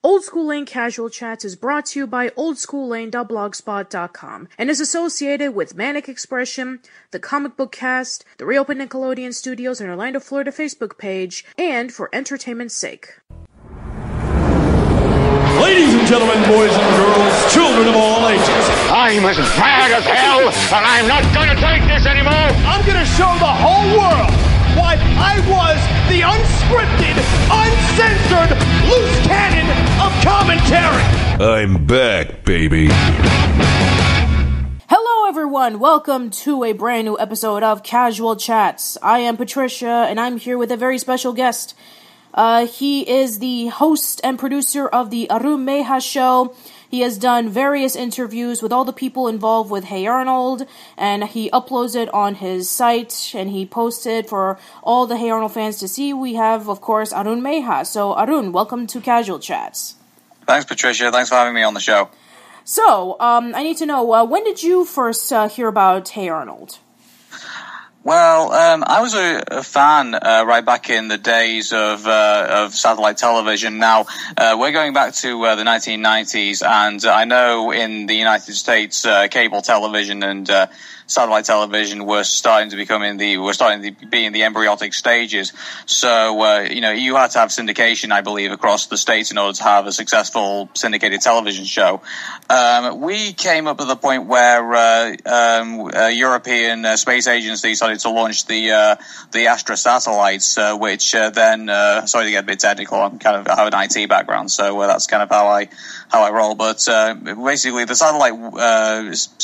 Old School Lane Casual Chats is brought to you by oldschoollane.blogspot.com and is associated with Manic Expression, the Comic Book Cast, the Reopen Nickelodeon Studios in Orlando, Florida Facebook page, and for entertainment's sake. Ladies and gentlemen, boys and girls, children of all ages. I'm as mad as hell, and I'm not gonna take this anymore! I'm gonna show the whole world why I was the unscripted, uncensored, loose cannon of commentary. I'm back, baby. Hello everyone, welcome to a brand new episode of Casual Chats. I am Patricia, and I'm here with a very special guest. He is the host and producer of the Arun Mehta Show. He has done various interviews with all the people involved with Hey Arnold, and he uploads it on his site, and he posts it for all the Hey Arnold fans to see. We have, of course, Arun Mehta. So, Arun, welcome to Casual Chats. Thanks, Patricia. Thanks for having me on the show. So, I need to know, when did you first hear about Hey Arnold? Well, I was a fan right back in the days of satellite television. Now, we're going back to the 1990s, and I know in the United States, cable television and satellite television were starting to be in the embryonic stages. So, you had to have syndication, I believe, across the states in order to have a successful syndicated television show. We came up to the point where European space agency started to launch the Astra satellites, which then, sorry to get a bit technical, I have an IT background, so that's kind of how I roll. But basically, the satellite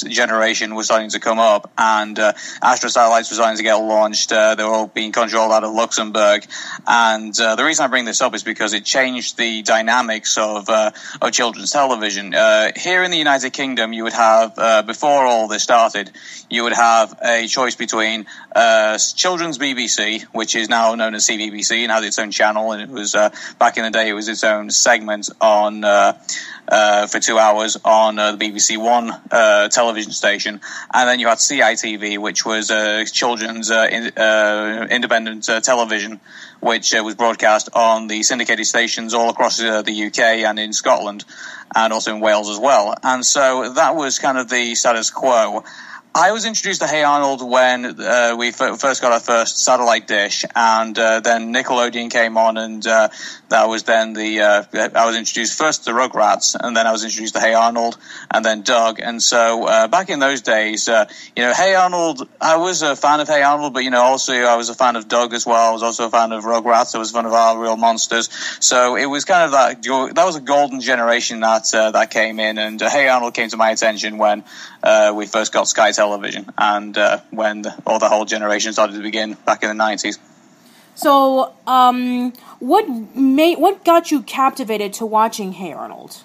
generation was starting to come up, and Astra satellites were starting to get launched. They were all being controlled out of Luxembourg, and the reason I bring this up is because it changed the dynamics of children's television. Here in the United Kingdom, you would have, before all this started, you would have a choice between children's BBC, which is now known as CBBC and has its own channel, and it was back in the day it was its own segment on for 2 hours on the BBC One television station, and then you had CITV, which was children's independent television, which was broadcast on the syndicated stations all across the UK and in Scotland, and also in Wales as well. And so that was kind of the status quo. I was introduced to Hey Arnold when we first got our first satellite dish, and then Nickelodeon came on, and that was then I was introduced first to Rugrats, and then I was introduced to Hey Arnold, and then Doug. And so back in those days, Hey Arnold, I was a fan of Hey Arnold, but also I was a fan of Doug as well. I was also a fan of Rugrats. I was a fan of Our Real Monsters. So it was kind of that was a golden generation that came in, and Hey Arnold came to my attention when we first got Sky Television, and when the whole generation started to begin back in the 90s. So, what got you captivated to watching Hey Arnold?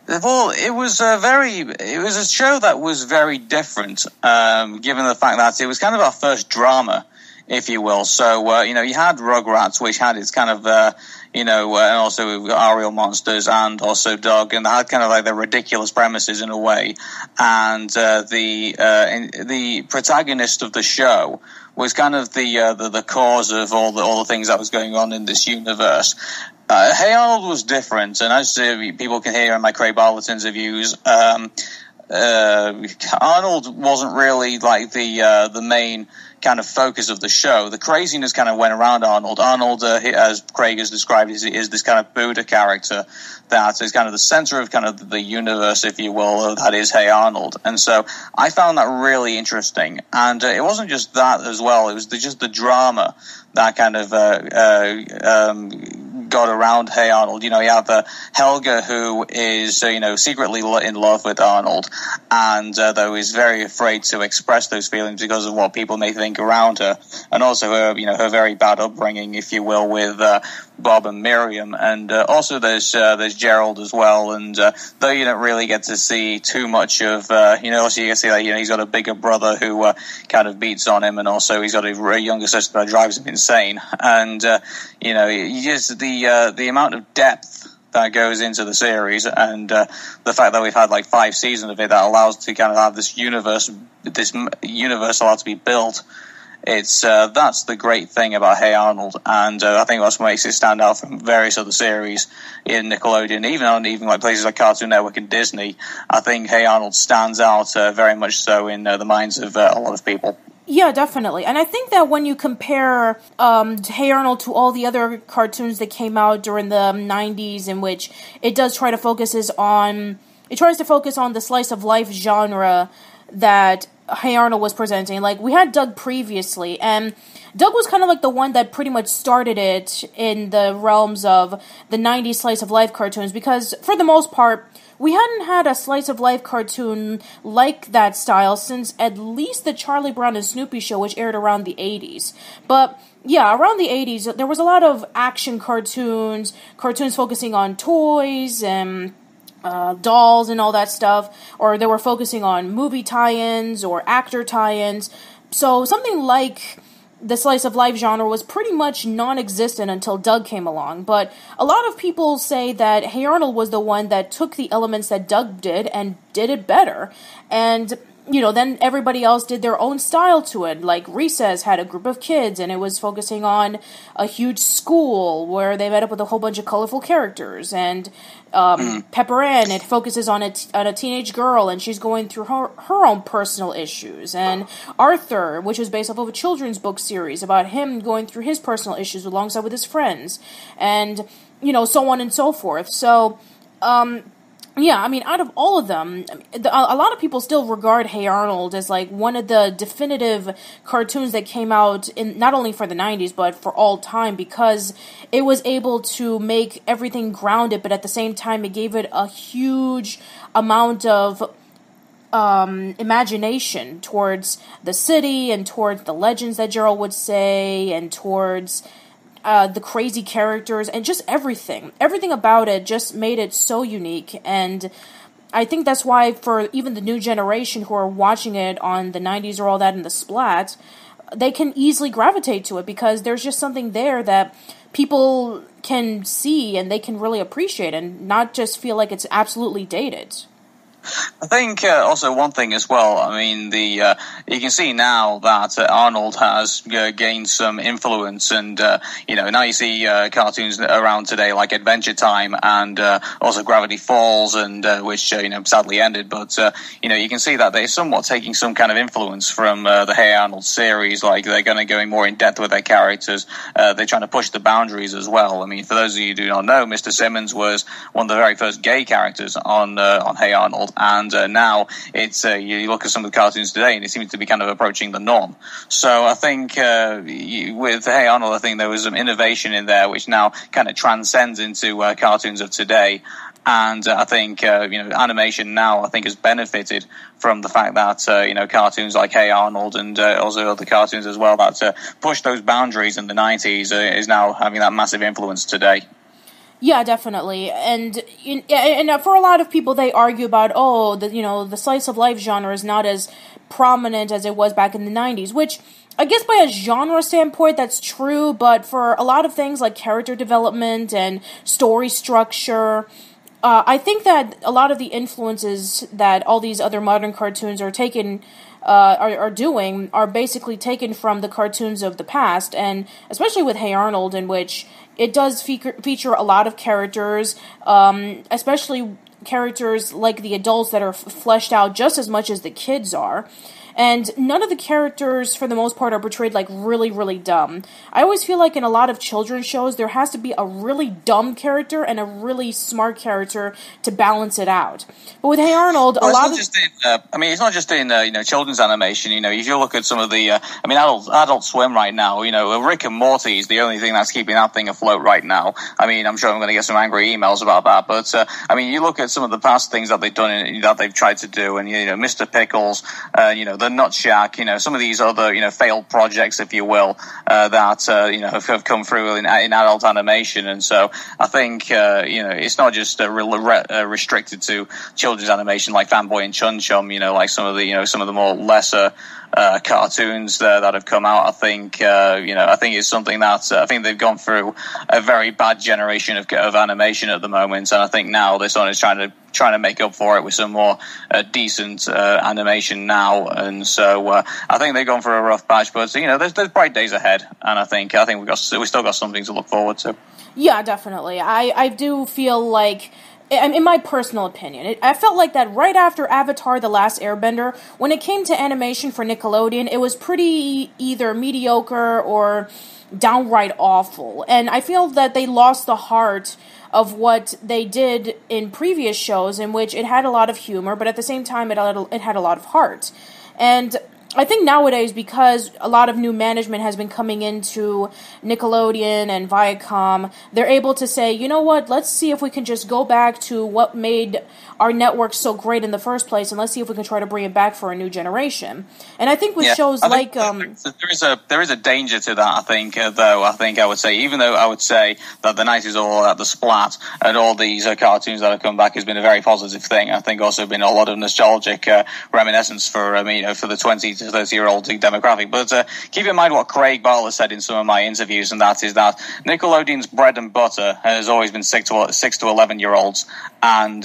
Well, it was a show that was very different, given the fact that it was kind of our first drama, if you will. So, you had Rugrats, which had its kind of, and also Our Real Monsters, and also Doug, and they had kind of like the ridiculous premises in a way. And the protagonist of the show was kind of the cause of all the things that was going on in this universe. Hey Arnold was different, and as people can hear in my Craig Bartlett interviews, Arnold wasn't really like the main kind of focus of the show. The craziness kind of went around Arnold. Arnold, as Craig has described, is this kind of Buddha character that is kind of the center of kind of the universe, if you will, that is Hey Arnold. And so I found that really interesting. And it wasn't just that as well. It was just the drama that kind of got around Hey Arnold. You have Helga, who is secretly in love with Arnold, and though is very afraid to express those feelings because of what people may think around her, and also her her very bad upbringing, if you will, with Bob and Miriam, and also there's Gerald as well. And though you don't really get to see too much of also you can see that he's got a bigger brother who kind of beats on him, and also he's got a younger sister that drives him insane, and just the amount of depth that goes into the series, and the fact that we've had like 5 seasons of it that allows to kind of have this universe allowed to be built it's that's the great thing about Hey Arnold, and I think that's what makes it stand out from various other series in Nickelodeon, even like places like Cartoon Network and Disney. I think Hey Arnold stands out very much so in the minds of a lot of people. Yeah, definitely. And I think that when you compare Hey Arnold to all the other cartoons that came out during the 90s, in which it does try to focus on the slice of life genre that Hey Arnold was presenting. Like, we had Doug previously, and Doug was kind of like the one that pretty much started it in the realms of the 90s slice of life cartoons, because for the most part, we hadn't had a slice of life cartoon like that style since at least the Charlie Brown and Snoopy show, which aired around the 80s. But yeah, around the 80s, there was a lot of action cartoons focusing on toys and dolls and all that stuff, or they were focusing on movie tie-ins or actor tie-ins. So something like the slice of life genre was pretty much non-existent until Doug came along. But a lot of people say that Hey Arnold was the one that took the elements that Doug did and did it better. And, you know, then everybody else did their own style to it. Like Recess had a group of kids, and it was focusing on a huge school where they met up with a whole bunch of colorful characters. And Pepper Ann, it focuses on a teenage girl, and she's going through her own personal issues. And Arthur, which was based off of a children's book series about him going through his personal issues alongside with his friends. And, you know, so on and so forth. So, yeah, I mean, out of all of them, a lot of people still regard Hey Arnold as, like, one of the definitive cartoons that came out in not only for the 90s, but for all time, because it was able to make everything grounded, but at the same time, it gave it a huge amount of imagination towards the city and towards the legends that Gerald would say, and towards the crazy characters, and just everything. Everything about it just made it so unique, and I think that's why for even the new generation who are watching it on the 90s or all that in the splat, they can easily gravitate to it, because there's just something there that people can see and they can really appreciate and not just feel like it's absolutely dated. I think also one thing as well, I mean, you can see now that Arnold has gained some influence, and, you know, now you see cartoons around today like Adventure Time and also Gravity Falls, and which, you know, sadly ended, but, you know, you can see that they're somewhat taking some kind of influence from the Hey Arnold series. Like, they're going to go more in depth with their characters. They're trying to push the boundaries as well. I mean, for those of you who do not know, Mr. Simmons was one of the very first gay characters on Hey Arnold. And now it's you look at some of the cartoons today, and it seems to be kind of approaching the norm. So I think with Hey Arnold, I think there was some innovation in there, which now kind of transcends into cartoons of today. And I think you know, animation now, I think, has benefited from the fact that you know, cartoons like Hey Arnold and also other cartoons as well that pushed those boundaries in the 90s is now having that massive influence today. Yeah, definitely, and for a lot of people, they argue about, the slice of life genre is not as prominent as it was back in the 90s, which I guess by a genre standpoint, that's true, but for a lot of things like character development and story structure, I think that a lot of the influences that all these other modern cartoons are taken are basically taken from the cartoons of the past, and especially with Hey Arnold, in which it does feature a lot of characters, especially characters like the adults that are fleshed out just as much as the kids are. And none of the characters, for the most part, are portrayed like really, really dumb. I always feel like in a lot of children's shows, there has to be a really dumb character and a really smart character to balance it out. But with Hey Arnold, it's not just in children's animation. You know, if you look at some of the, Adult Swim right now, you know, Rick and Morty is the only thing that's keeping that thing afloat right now. I mean, I'm sure I'm going to get some angry emails about that, but you look at some of the past things that they've done, that they've tried to do, and Mr. Pickles, the Nut Shack, some of these other, failed projects, if you will, that, have come through in adult animation. And so I think, it's not just restricted to children's animation like Fanboy and Chum Chum, like some of the more lesser cartoons that have come out. I think I think it's something that I think they've gone through a very bad generation of animation at the moment, and I think now this one is trying to make up for it with some more decent animation now. And so I think they've gone for a rough patch, but there's bright days ahead, and I think we still got something to look forward to. Yeah, definitely. I do feel like, in my personal opinion, I felt like that right after Avatar: The Last Airbender, when it came to animation for Nickelodeon, it was pretty either mediocre or downright awful. And I feel that they lost the heart of what they did in previous shows, in which it had a lot of humor, but at the same time it had a lot of heart. And I think nowadays, because a lot of new management has been coming into Nickelodeon and Viacom, they're able to say, you know what, let's see if we can just go back to what made our network so great in the first place, and let's see if we can try to bring it back for a new generation. And I think with shows like there is a danger to that. I think I would say, even though I would say that the 90s all at the Splat and all these cartoons that have come back has been a very positive thing. I think also been a lot of nostalgic reminiscence for for the 20 to 30-year-old demographic. But keep in mind what Craig Bartlett said in some of my interviews, and that is that Nickelodeon's bread and butter has always been 6 to 11-year-olds, and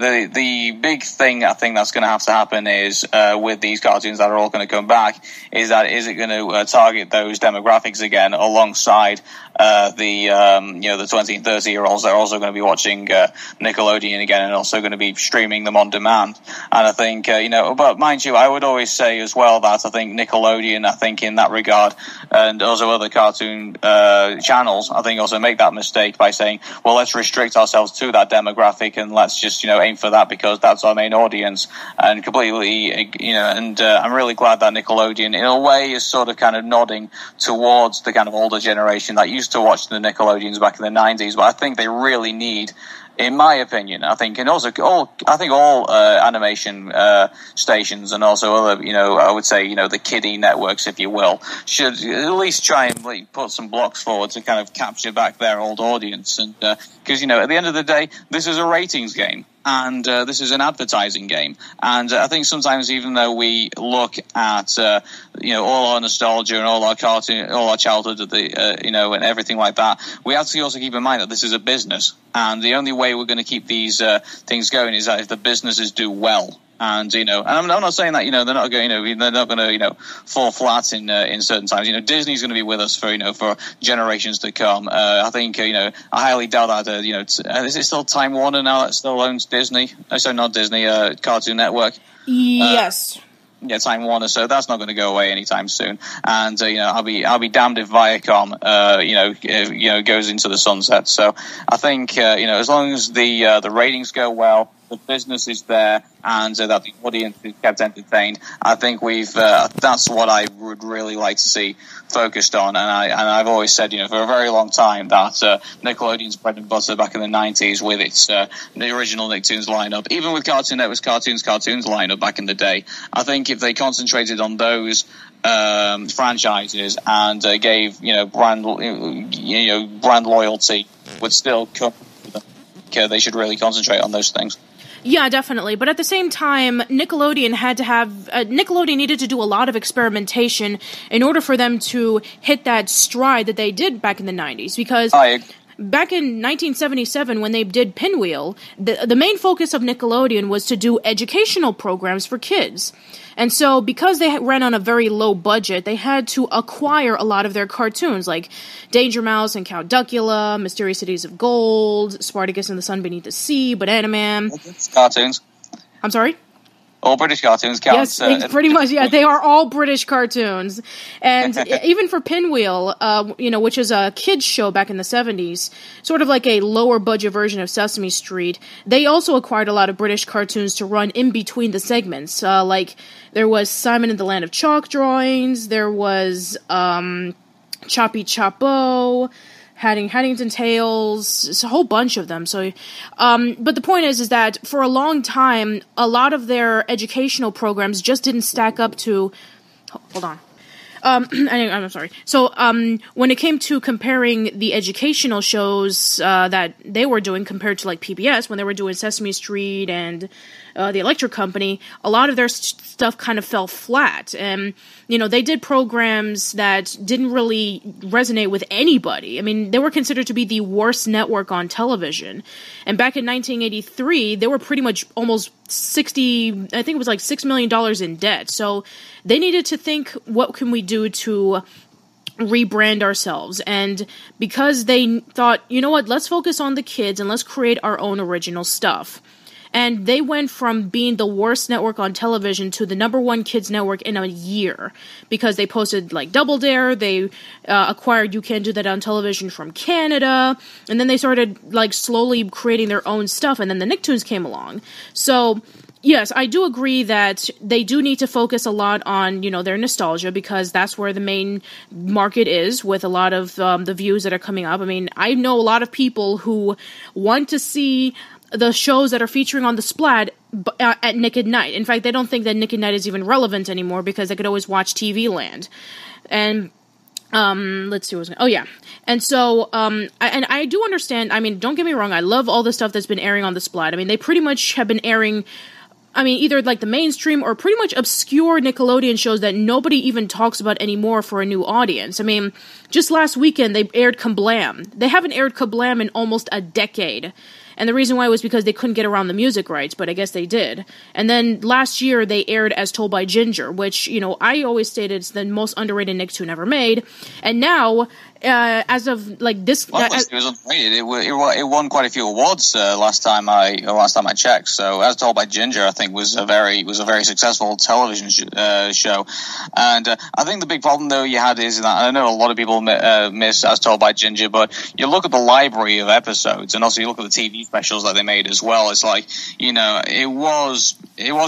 the big thing I think that's going to have to happen is with these cartoons that are all going to come back is it going to target those demographics again alongside the 20 and 30-year-olds that are also going to be watching Nickelodeon again and also going to be streaming them on demand. And I think but mind you, I would always say as well that I think Nickelodeon, I think in that regard, and also other cartoon channels, I think also make that mistake by saying, well, let's restrict ourselves to that demographic and let's just aim for that because that's our main audience, and completely and I'm really glad that Nickelodeon in a way is sort of kind of nodding towards the kind of older generation that used to watch the Nickelodeons back in the 90s. But I think they really need, in my opinion, I think, and also all animation stations and also other, I would say, the kiddie networks, if you will, should at least try and put some blocks forward to kind of capture back their old audience. And because at the end of the day, this is a ratings game. And this is an advertising game. And I think sometimes, even though we look at all our nostalgia and all our cartoon, all our childhood, and everything like that, we have to also keep in mind that this is a business, and the only way we're going to keep these things going is that if the businesses do well. And and I'm not saying that they're not going to fall flat in certain times. Disney's going to be with us for generations to come. I think I highly doubt that is it still Time Warner now that still owns Disney? So not Disney, Cartoon Network. Yes. Time Warner, so that's not going to go away anytime soon. And I'll be damned if Viacom goes into the sunset. So I think as long as the ratings go well, the business is there, and that the audience is kept entertained, I think that's what I would really like to see focused on. And I've always said for a very long time that Nickelodeon's bread and butter back in the 90s with its the original Nicktoons lineup, even with Cartoon Network's cartoons lineup back in the day, I think if they concentrated on those franchises and gave brand loyalty would still come, they should really concentrate on those things. Yeah, definitely. But at the same time, Nickelodeon needed to do a lot of experimentation in order for them to hit that stride that they did back in the 90s. Because back in 1977, when they did Pinwheel, the main focus of Nickelodeon was to do educational programs for kids. And so, because they ran on a very low budget, they had to acquire a lot of their cartoons, like Danger Mouse and Count Duckula, Mysterious Cities of Gold, Spartacus and the Sun Beneath the Sea, Banana Man. Cartoons. I'm sorry? All British cartoons count. Yes, pretty much, yeah. They are all British cartoons. And even for Pinwheel, which is a kids show back in the 70s, sort of like a lower budget version of Sesame Street, they also acquired a lot of British cartoons to run in between the segments. Like, there was Simon and the Land of Chalk Drawings, there was Choppy Choppo, Haddington Tales, it's a whole bunch of them. So, but the point is that for a long time, a lot of their educational programs just didn't stack up to. Hold on. I'm sorry. So, when it came to comparing the educational shows that they were doing compared to like PBS, when they were doing Sesame Street and the Electric Company, a lot of their stuff kind of fell flat. And, you know, they did programs that didn't really resonate with anybody. I mean, they were considered to be the worst network on television. And back in 1983, they were pretty much almost $6 million in debt. So they needed to think, what can we do to rebrand ourselves? And because they thought, you know what, let's focus on the kids and let's create our own original stuff. And they went from being the worst network on television to the #1 kids network in a year, because they posted like Double Dare, they acquired You Can't Do That on Television from Canada, and then they started like slowly creating their own stuff, and then the Nicktoons came along. So yes, I do agree that they do need to focus a lot on, you know, their nostalgia, because that's where the main market is with a lot of the views that are coming up. I mean, I know a lot of people who want to see the shows that are featuring on the Splat at Nick at Night. In fact, they don't think that Nick at Night is even relevant anymore, because they could always watch TV Land. And let's see and so I do understand. I mean, don't get me wrong, I love all the stuff that's been airing on the Splat. I mean, they pretty much have been airing, I mean, either like the mainstream or pretty much obscure Nickelodeon shows that nobody even talks about anymore for a new audience. I mean, just last weekend they aired Kablam. They haven't aired Kablam in almost a decade. And the reason why was because they couldn't get around the music rights, but I guess they did. And then last year they aired As Told by Ginger, which, you know, I always stated it's the most underrated Nicktoon ever made. And now, as of like this, well, it was underrated. It won quite a few awards last time I checked. So As Told by Ginger, I think was a very successful television show. And I think the big problem though you had is that I know a lot of people miss As Told by Ginger, but you look at the library of episodes, and also you look at the TV specials that they made as well. It's like, you know, it was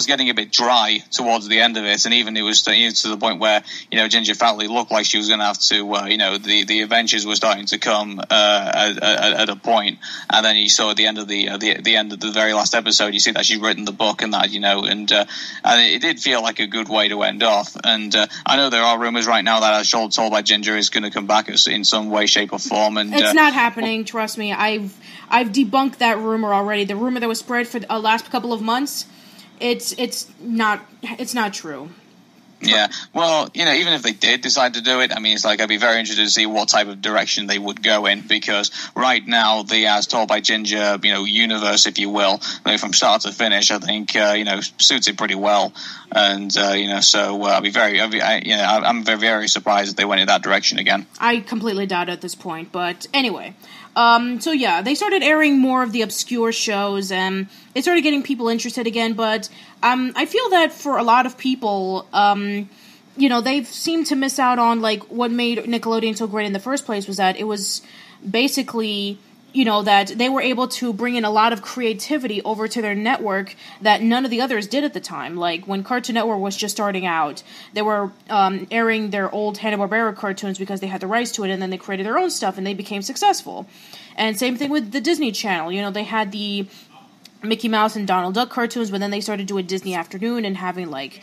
getting a bit dry towards the end of it, and even it was to the point where, you know, Ginger Fatley looked like she was going to have to, you know, the adventures were starting to come at a point, and then you saw at the end of the very last episode, you see that she'd written the book and that, you know, and it did feel like a good way to end off. And I know there are rumors right now that As Told by Ginger is going to come back in some way, shape, or form. And it's not happening. Trust me, I've debunked that rumor already. The rumor that was spread for the last couple of months, it's not true. Yeah, well, you know, even if they did decide to do it, I mean, it's like I'd be very interested to see what type of direction they would go in, because right now the As Told by Ginger, you know, universe, if you will, from start to finish, I think, you know, suits it pretty well. And, you know, so I'm very, very surprised that they went in that direction again. I completely doubt it at this point, but anyway. So yeah, they started airing more of the obscure shows, and it started getting people interested again, but I feel that for a lot of people, you know, they've seemed to miss out on, like, what made Nickelodeon so great in the first place was that it was basically, you know, that they were able to bring in a lot of creativity over to their network that none of the others did at the time. Like, when Cartoon Network was just starting out, they were airing their old Hanna-Barbera cartoons because they had the rights to it, and then they created their own stuff, and they became successful. And same thing with the Disney Channel. You know, they had the Mickey Mouse and Donald Duck cartoons, but then they started doing Disney Afternoon and having, like,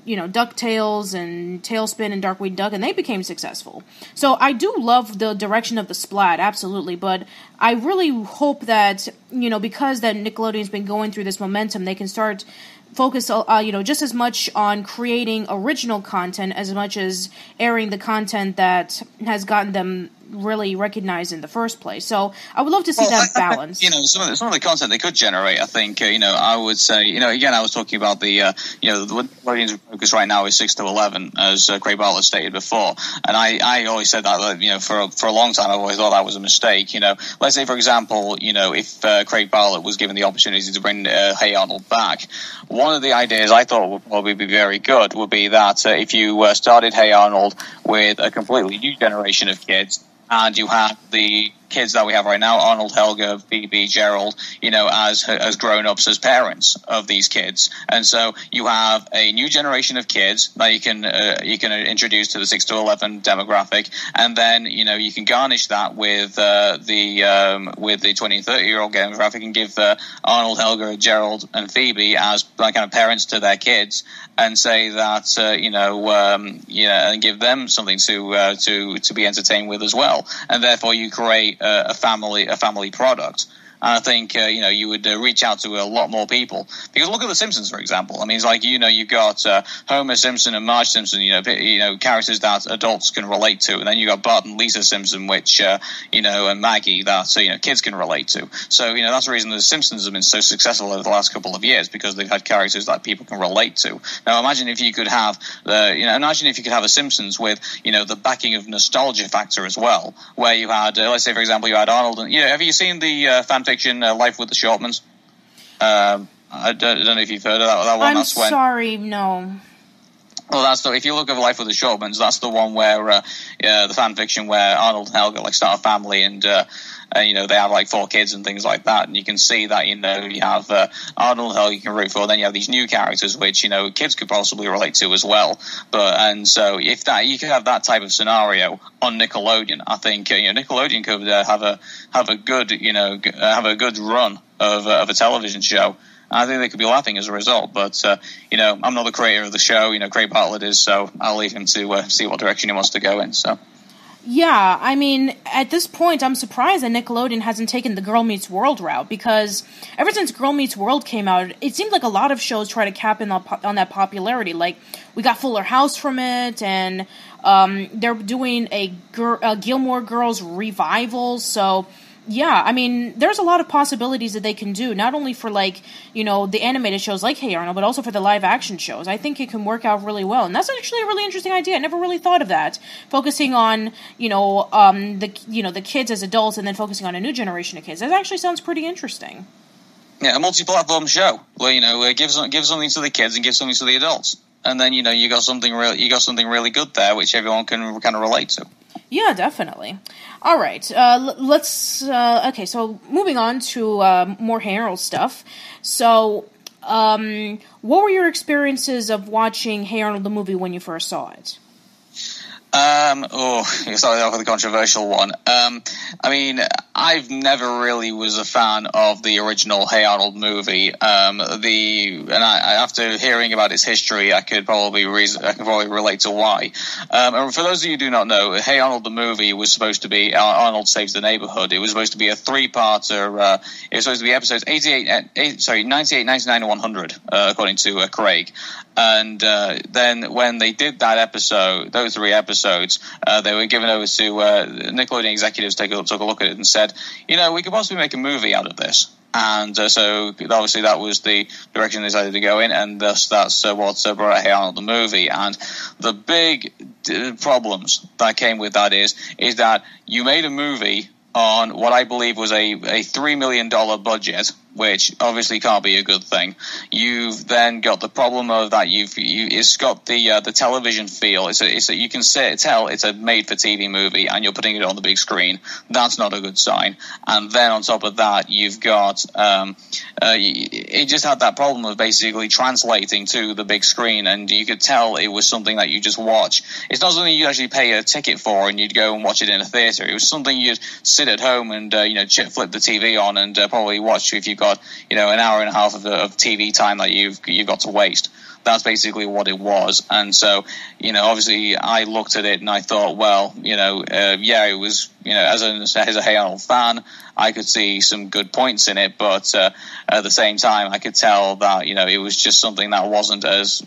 you know, DuckTales and Tailspin and Darkwing Duck, and they became successful. So I do love the direction of the Splat, absolutely, but I really hope that, you know, because that Nickelodeon's been going through this momentum, they can start focus, you know, just as much on creating original content as much as airing the content that has gotten them really recognized in the first place. So I would love to see that balance. You know, some of the content they could generate, I think, you know, I would say, you know, again, I was talking about the, you know, the Nickelodeon's focus right now is 6 to 11, as Craig Bartlett stated before. And I always said that, you know, for a long time, I've always thought that was a mistake. You know, let's say, for example, you know, if Craig Bartlett was given the opportunity to bring Hey Arnold back, one of the ideas I thought would probably be very good would be that if you started Hey Arnold with a completely new generation of kids, and you had the kids that we have right now, Arnold, Helga, Phoebe, Gerald, as grown-ups, as parents of these kids. And so you have a new generation of kids that you can introduce to the 6 to 11 demographic, and then you can garnish that with the 20 and 30-year-old demographic and give Arnold, Helga, Gerald, and Phoebe as kind of parents to their kids, and say that and give them something to be entertained with as well, and therefore you create a family product. And I think, you would reach out to a lot more people. Because look at The Simpsons, for example. I mean, it's like, you've got Homer Simpson and Marge Simpson, characters that adults can relate to. And then you've got Bart and Lisa Simpson, which, and Maggie that, kids can relate to. So, that's the reason The Simpsons have been so successful over the last couple of years, because they've had characters that people can relate to. Now, imagine if you could have The Simpsons with, the backing of nostalgia factor as well, where you had, let's say, for example, you had Arnold and, have you seen the fan fiction Life with the Shortmans? I don't know if you've heard of that one. I'm sorry, no. Well, if you look at Life with the Shortmans, that's the one where the fan fiction where Arnold and Helga start a family, and they have 4 kids and things like that, and you can see that you have Arnold and Helga you can root for. Then you have these new characters which kids could possibly relate to as well. And so if you could have that type of scenario on Nickelodeon, I think Nickelodeon could have a good run of a television show. I think they could be laughing as a result, but, I'm not the creator of the show, Craig Bartlett is, so I'll leave him to see what direction he wants to go in, so. Yeah, I mean, at this point, I'm surprised that Nickelodeon hasn't taken the Girl Meets World route, because ever since Girl Meets World came out, it seemed like a lot of shows try to cap in on that popularity. Like, we got Fuller House from it, and they're doing a Gilmore Girls revival, so... Yeah, I mean, there's a lot of possibilities that they can do, not only for, the animated shows like Hey Arnold, but also for the live-action shows. I think it can work out really well, and that's actually a really interesting idea. I never really thought of that, focusing on, the kids as adults, and then focusing on a new generation of kids. That actually sounds pretty interesting. Yeah, a multi-platform show, where give something to the kids and give something to the adults. And then, you got something really good there, which everyone can kind of relate to. Yeah, definitely. All right, let's... okay, so moving on to more Hey Arnold stuff. So, what were your experiences of watching Hey Arnold the movie when you first saw it? You started off with a controversial one. I mean, I've never really was a fan of the original Hey Arnold movie. After hearing about its history, I could probably relate to why. And for those of you who do not know, Hey Arnold the movie was supposed to be Arnold Saves the Neighborhood. It was supposed to be a 3-parter. It was supposed to be episodes 98, 99, and 100, according to Craig. And then when they did that episode, those 3 episodes, they were given over to Nickelodeon executives. Took a look at it and said, we could possibly make a movie out of this. And so obviously that was the direction they decided to go in, and thus that's what brought Hey Arnold the movie. And the big problems that came with that is that you made a movie on what I believe was a $3 million budget, which obviously can't be a good thing. You've then got the problem of that it's got the television feel. You can tell it's a made-for-TV movie, and you're putting it on the big screen. That's not a good sign. And then on top of that, you've got it just had that problem of basically translating to the big screen, and you could tell it was something that you just watch. It's not something you actually pay a ticket for and you'd go and watch it in a theater. It was something you'd sit at home and flip the TV on and probably watch if you've got an hour and a half of TV time that you've got to waste. That's basically what it was. And so, obviously I looked at it and I thought, well, it was, as a Hey Arnold fan, I could see some good points in it, but at the same time, I could tell that, it was just something that wasn't as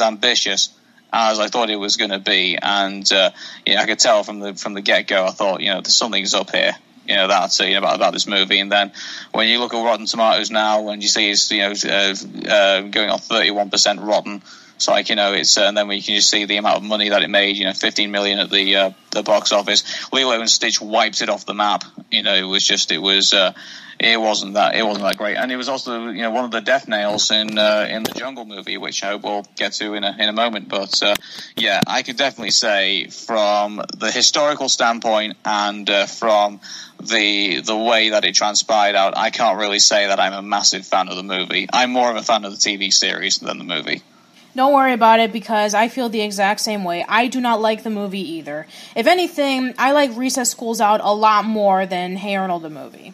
ambitious as I thought it was going to be. And, I could tell from the get-go, I thought, there's something's up here. That's about this movie. And then when you look at Rotten Tomatoes now, and you see it's going on 31% rotten, It's like, it's and then we can just see the amount of money that it made. 15 million at the box office. Lilo and Stitch wiped it off the map. It wasn't that great, and it was also one of the death nails in the Jungle movie, which I hope we'll get to in a moment. But yeah, I could definitely say from the historical standpoint and from the way that it transpired out, I can't really say that I'm a massive fan of the movie. I'm more of a fan of the TV series than the movie. Don't worry about it, because I feel the exact same way. I do not like the movie either. If anything, I like Recess School's Out a lot more than Hey Arnold the movie.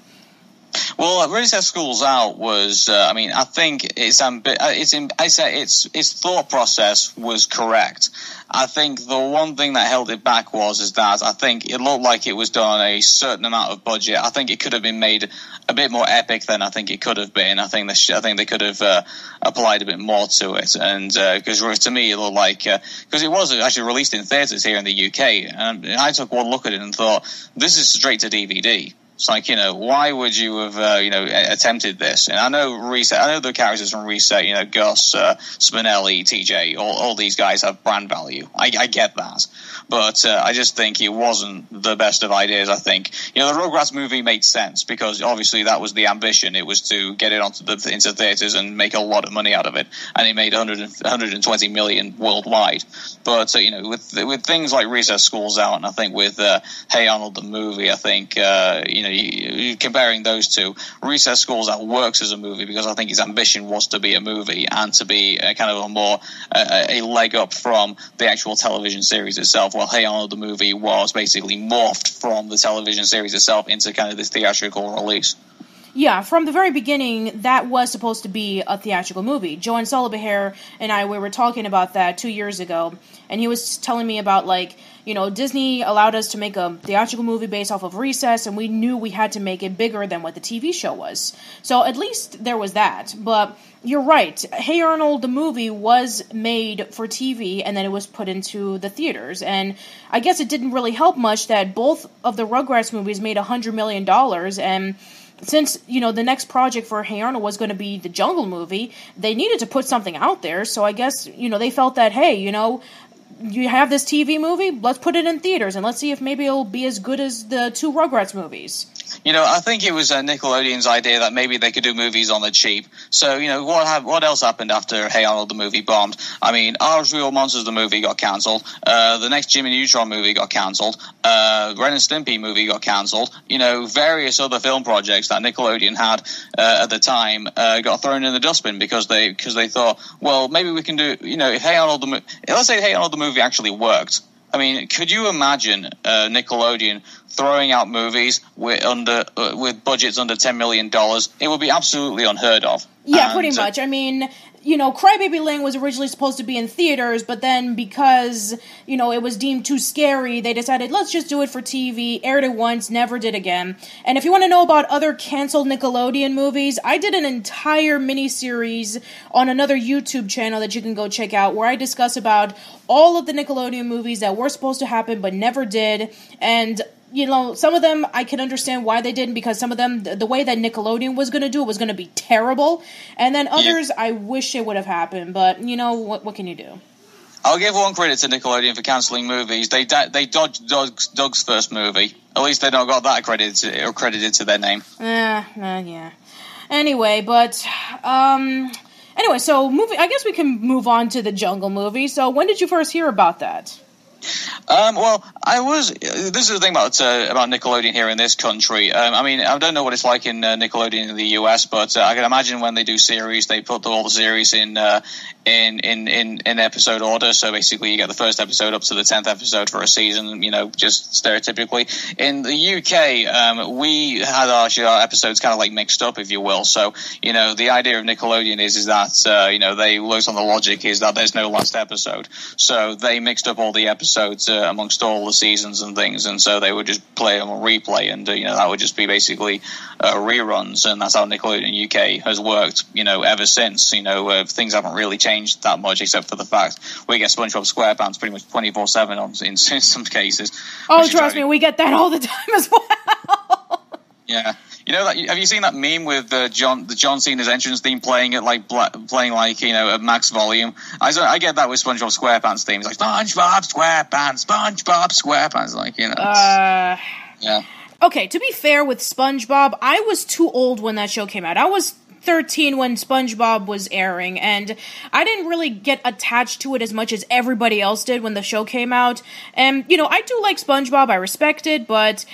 Well, Recess School's Out was, I think its thought process was correct. I think the one thing that held it back is that I think it looked like it was done on a certain amount of budget. I think it could have been made a bit more epic than I think it could have been. I think they could have applied a bit more to it, and because to me it looked like because it was actually released in theaters here in the UK, and I took one look at it and thought, this is straight to DVD. It's like, why would you have, attempted this? And I know the characters from Reset, Gus, Spinelli, TJ, all these guys have brand value. I get that. But I just think it wasn't the best of ideas, I think. The Rugrats movie made sense because obviously that was the ambition. It was to get it into theaters and make a lot of money out of it. And it made 120 million worldwide. But, with things like Recess School's Out, and I think with Hey Arnold the movie, I think, comparing those two, Recess School's Out works as a movie because I think his ambition was to be a movie and to be kind of a leg up from the actual television series itself. Well, Hey Arnold the movie was basically morphed from the television series itself into kind of this theatrical release. Yeah, from the very beginning, that was supposed to be a theatrical movie. Joanne Sullivan and we were talking about that 2 years ago, and he was telling me about, Disney allowed us to make a theatrical movie based off of Recess, and we knew we had to make it bigger than what the TV show was. So at least there was that. But you're right. Hey Arnold, the movie, was made for TV, and then it was put into the theaters. And I guess it didn't really help much that both of the Rugrats movies made $100 million, and since, the next project for Hey Arnold was going to be the Jungle movie, they needed to put something out there. So I guess, they felt that, hey, you have this TV movie, let's put it in theaters, and let's see if maybe it'll be as good as the two Rugrats movies. I think it was Nickelodeon's idea that maybe they could do movies on the cheap. So, what else happened after Hey Arnold the movie bombed? Ours Real Monsters the movie got cancelled. The next Jimmy Neutron movie got cancelled. Ren and Stimpy movie got cancelled. Various other film projects that Nickelodeon had at the time got thrown in the dustbin because they thought, well, maybe we can do, if Hey Arnold let's say Hey Arnold the movie actually worked. Could you imagine Nickelodeon throwing out movies with budgets under $10 million? It would be absolutely unheard of. Yeah, pretty much. Crybaby Lang was originally supposed to be in theaters, but then because, it was deemed too scary, they decided, let's just do it for TV, aired it once, never did again. And if you want to know about other canceled Nickelodeon movies, I did an entire miniseries on another YouTube channel that you can go check out, where I discuss about all of the Nickelodeon movies that were supposed to happen but never did, and some of them I can understand why they didn't, because some of them, the way that Nickelodeon was going to do it was going to be terrible. And then others, I wish it would have happened. But, what can you do? I'll give one credit to Nickelodeon for cancelling movies. They dodged Doug's first movie. At least they not got that credited to their name. Yeah. Anyway, so I guess we can move on to the Jungle movie. So when did you first hear about that? This is the thing about Nickelodeon here in this country. I don't know what it's like in Nickelodeon in the US, but I can imagine when they do series, they put all the series in episode order. So basically, you get the first episode up to the 10th episode for a season. Just stereotypically. In the UK, we had our episodes kind of like mixed up, if you will. So the idea of Nickelodeon is that they worked on the logic is that there's no last episode, so they mixed up all the episodes amongst all the seasons and things, and so they would just play them on replay, and that would just be basically reruns, and that's how Nickelodeon UK has worked ever since. Things haven't really changed that much, except for the fact we get SpongeBob SquarePants pretty much 24/7 in some cases. Oh, trust me, we get that all the time as well. Yeah. You know that? Have you seen that meme with John Cena's entrance theme playing at at max volume? I get that with SpongeBob SquarePants themes, like SpongeBob SquarePants, yeah. Okay, to be fair with SpongeBob, I was too old when that show came out. I was 13 when SpongeBob was airing, and I didn't really get attached to it as much as everybody else did when the show came out. And, I do like SpongeBob, I respect it, but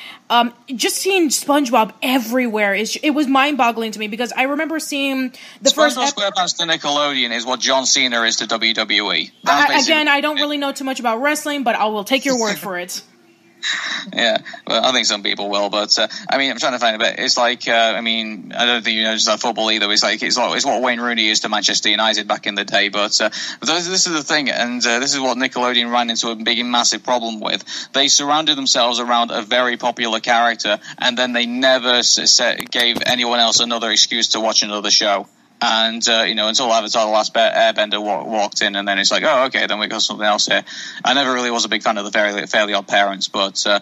just seeing SpongeBob everywhere, it was mind-boggling to me, because I remember seeing the first... SpongeBob SquarePants to Nickelodeon is what John Cena is to WWE. Again, I don't really know too much about wrestling, but I will take your word for it. Yeah, well, I think some people will, but I'm trying to find a bit. It's like, I don't think you know just that football either. It's what Wayne Rooney is to Manchester United back in the day. But this is the thing, and this is what Nickelodeon ran into a big and massive problem with. They surrounded themselves around a very popular character, and then they never gave anyone else another excuse to watch another show. And, until Avatar: The Last Airbender walked in, and then it's like, oh, okay, then we got something else here. I never really was a big fan of the Fairly Odd Parents, but, I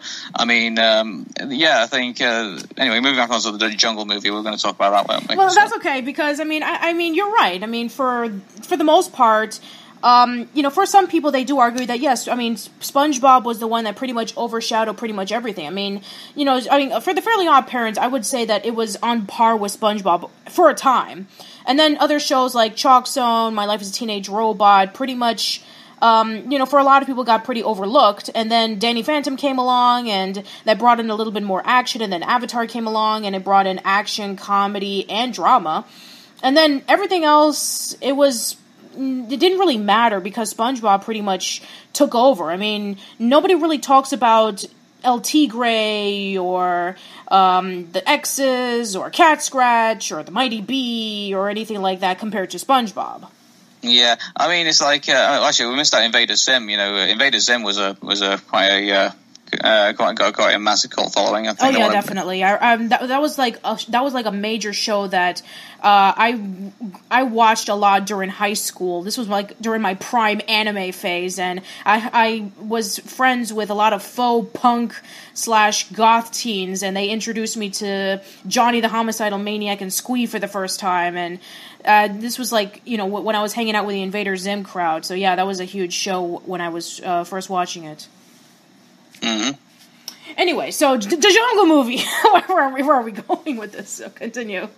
think, anyway, moving back on to the Jungle movie, we're going to talk about that one. Well, that's okay, because, you're right. For the most part, for some people, they do argue that, yes, SpongeBob was the one that pretty much overshadowed pretty much everything. For the Fairly Odd Parents, I would say that it was on par with SpongeBob for a time. And then other shows like Chalk Zone, My Life as a Teenage Robot, pretty much, for a lot of people got pretty overlooked. And then Danny Phantom came along, and that brought in a little bit more action. And then Avatar came along, and it brought in action, comedy, and drama. And then everything else, it didn't really matter, because SpongeBob pretty much took over. Nobody really talks about El Tigre or the X's or Cat Scratch or the Mighty Bee or anything like that compared to SpongeBob. Yeah, it's like actually we missed out Invader Zim. Invader Zim was quite a massive cult following. I think. Oh yeah, definitely. That was like a major show that I watched a lot during high school. This was like during my prime anime phase, and I was friends with a lot of faux punk / goth teens, and they introduced me to Johnny the Homicidal Maniac and Squee for the first time, and this was like, when I was hanging out with the Invader Zim crowd. So yeah, that was a huge show when I was first watching it. Mm-hmm. Anyway, so the Jungle movie. Where are we going with this? So continue.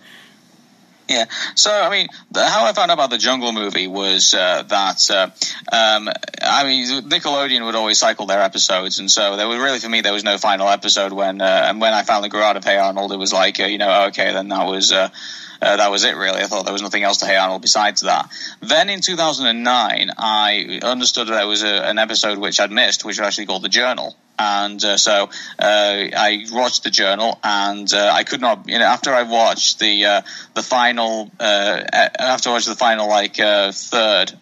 Yeah. So, how I found out about the Jungle movie was that Nickelodeon would always cycle their episodes, and so there was no final episode when I finally grew out of Hey Arnold. It was like, okay, then that was it, really. I thought there was nothing else to Hey Arnold besides that. Then in 2009, I understood there was an episode which I'd missed, which was actually called The Journal. And so I watched The Journal, and I could not, after I watched the final third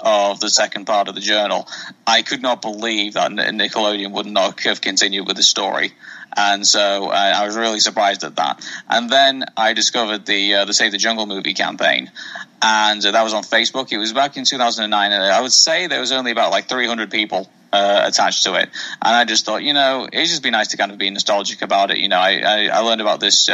of the second part of The Journal, I could not believe that Nickelodeon would not have continued with the story. And so I was really surprised at that. And then I discovered the Save the Jungle movie campaign, and that was on Facebook. It was back in 2009, and I would say there was only about 300 people attached to it. And I just thought, it'd just be nice to kind of be nostalgic about it. I learned about this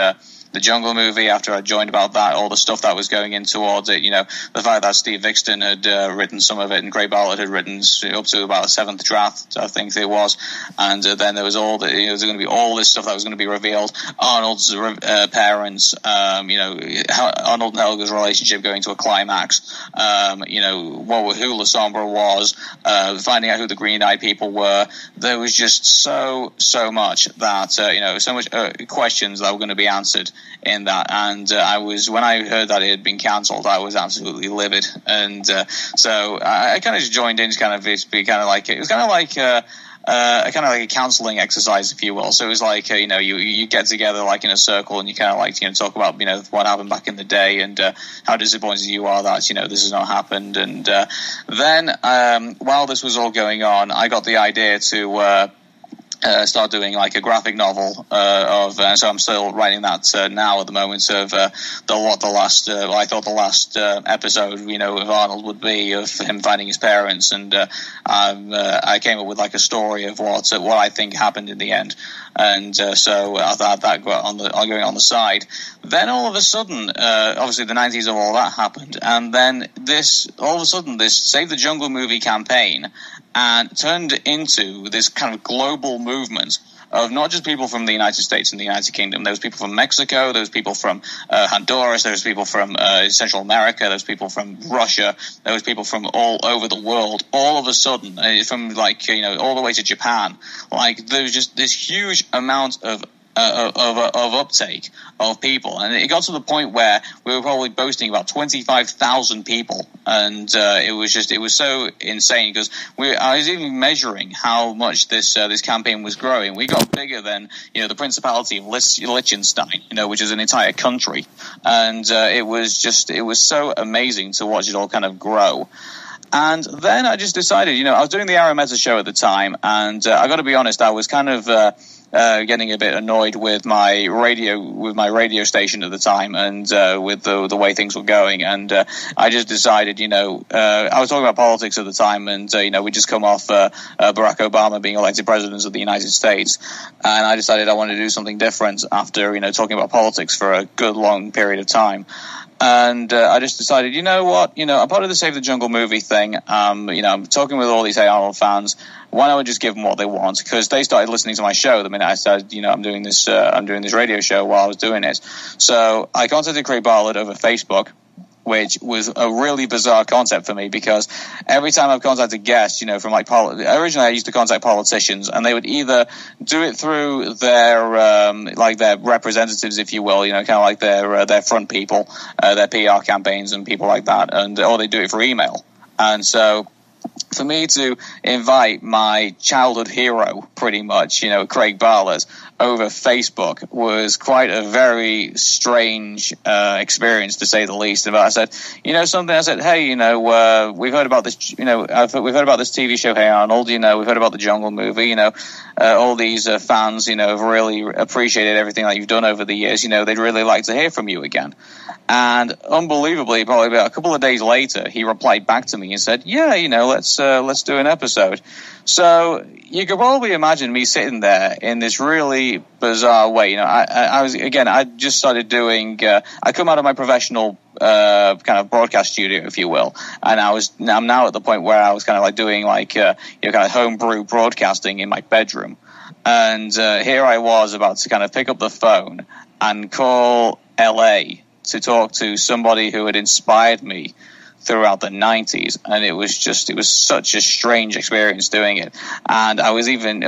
the Jungle movie after I joined about that, all the stuff that was going in towards it, the fact that Steve Vixton had written some of it and Craig Ballard had written up to about the 7th draft, I think it was, and then there was there's going to be all this stuff that was going to be revealed, Arnold's parents, Arnold and Helga's relationship going to a climax, who La Sombra was, finding out who the Green-Eyed People were. There was just so much that, so much questions that were going to be answered in that, and when I heard that it had been cancelled, I was absolutely livid, and so I kind of just joined in, it was kind of like a counselling exercise, if you will. So it was like you get together in a circle, and you kind of talk about what happened back in the day, and how disappointed you are that this has not happened. And then while this was all going on, I got the idea to start doing like a graphic novel so I'm still writing that now at the moment of I thought the last episode, of Arnold would be of him finding his parents, and I came up with like a story of what I think happened in the end, and so I thought that going on the side. Then all of a sudden, obviously the 90s of all that happened, and then this Save the Jungle movie campaign and turned into this kind of global movement of not just people from the United States and the United Kingdom. There was people from Mexico, there was people from Honduras, there was people from Central America, there was people from Russia, there was people from all over the world. All of a sudden, from all the way to Japan, there was just this huge amount of uptake of people, and it got to the point where we were probably boasting about 25,000 people, and it was so insane because I was even measuring how much this campaign was growing. We got bigger than the Principality of Liechtenstein, which is an entire country, and it was so amazing to watch it all kind of grow. And then I just decided, I was doing the Arun Mehta Show at the time, and I got to be honest, I was kind of getting a bit annoyed with my radio station at the time, and with the way things were going. And I just decided, I was talking about politics at the time, and we just come off Barack Obama being elected president of the United States, and I decided I wanted to do something different after talking about politics for a good long period of time. And I just decided, I'm part of the Save the Jungle movie thing. I'm talking with all these Hey Arnold fans. Why don't I just give them what they want? Because they started listening to my show the minute I started, I'm doing this radio show while I was doing it. So I contacted Craig Bartlett over Facebook, which was a really bizarre concept for me, because every time I've contacted guests, from originally I used to contact politicians, and they would either do it through their their representatives, if you will, kind of like their front people, their PR campaigns and people like that, or they do it for email. And so for me to invite my childhood hero, pretty much, Craig Bartlett, over Facebook was quite a very strange experience, to say the least. But I said, something. I said, hey, we've heard about this. We've heard about this TV show, Hey Arnold. We've heard about the Jungle movie. All these fans, have really appreciated everything that you've done over the years. They'd really like to hear from you again. And unbelievably, probably about a couple of days later, he replied back to me and said, yeah, let's do an episode. So you could probably imagine me sitting there in this really bizarre way. I just started doing, I come out of my professional kind of broadcast studio, if you will, and I'm now at the point where I was kind of like doing kind of homebrew broadcasting in my bedroom. And here I was about to kind of pick up the phone and call LA to talk to somebody who had inspired me throughout the 90s, and it was such a strange experience doing it, and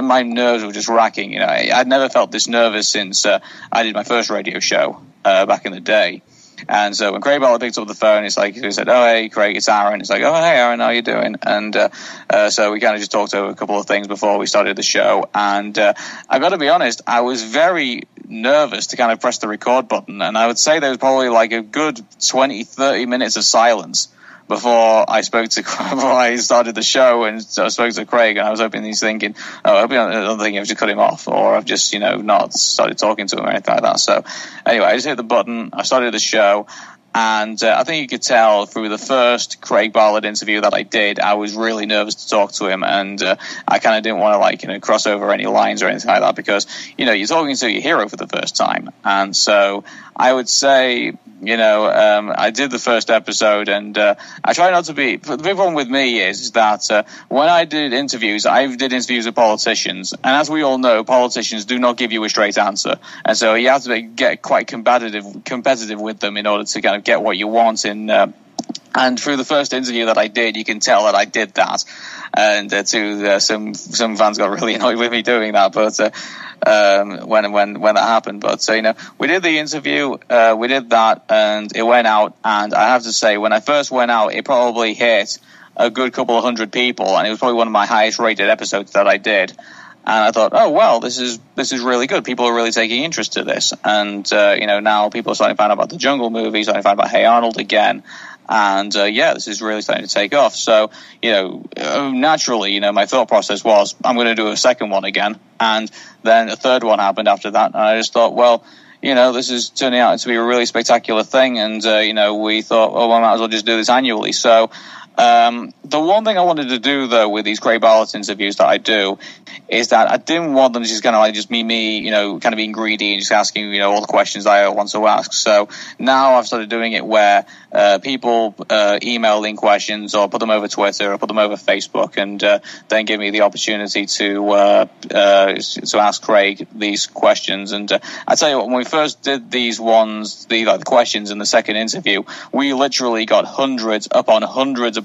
my nerves were just racking. I'd never felt this nervous since I did my first radio show back in the day. And so when Craig Bartlett picked up the phone, he said, oh, hey, Craig, it's Aaron. It's like, oh, hey, Aaron, how you doing? And so we kind of just talked over a couple of things before we started the show. And I got to be honest, I was very nervous to kind of press the record button. And I would say there was probably like a good 20, 30 minutes of silence before I started the show, and I spoke to Craig, and I was hoping he's thinking, oh, I hope I don't think I've just cut him off, or I've just, not started talking to him or anything like that. So anyway, I just hit the button, I started the show, and I think you could tell through the first Craig Bartlett interview that I did, I was really nervous to talk to him, and I kind of didn't want to cross over any lines or anything like that, because, you're talking to your hero for the first time. And so I would say, I did the first episode, and I try not to be. The big problem with me is that when I did interviews with politicians, and as we all know, politicians do not give you a straight answer, and so you have to get quite competitive with them in order to kind of get what you want in. And through the first interview that I did, you can tell that I did that, and some fans got really annoyed with me doing that, but. When that happened, but we did the interview, we did that, and it went out. And I have to say, when I first went out, it probably hit a good couple of hundred people, and it was probably one of my highest rated episodes that I did. And I thought, oh well, this is really good. People are really taking interest to this, and now people are starting to find out about the Jungle movie, starting to find out about Hey Arnold again. And this is really starting to take off. So, naturally, my thought process was, I'm going to do a second one again. And then a third one happened after that. And I just thought, well, this is turning out to be a really spectacular thing. And, we thought, I might as well just do this annually. So, the one thing I wanted to do, though, with these Craig Bartlett interviews that I do, is that I didn't want them just kind of like just me, kind of being greedy and just asking, all the questions I want to ask. So now I've started doing it where people email in questions or put them over Twitter or put them over Facebook, and then give me the opportunity to ask Craig these questions. And I tell you what, when we first did these ones, the questions in the second interview, we literally got hundreds upon hundreds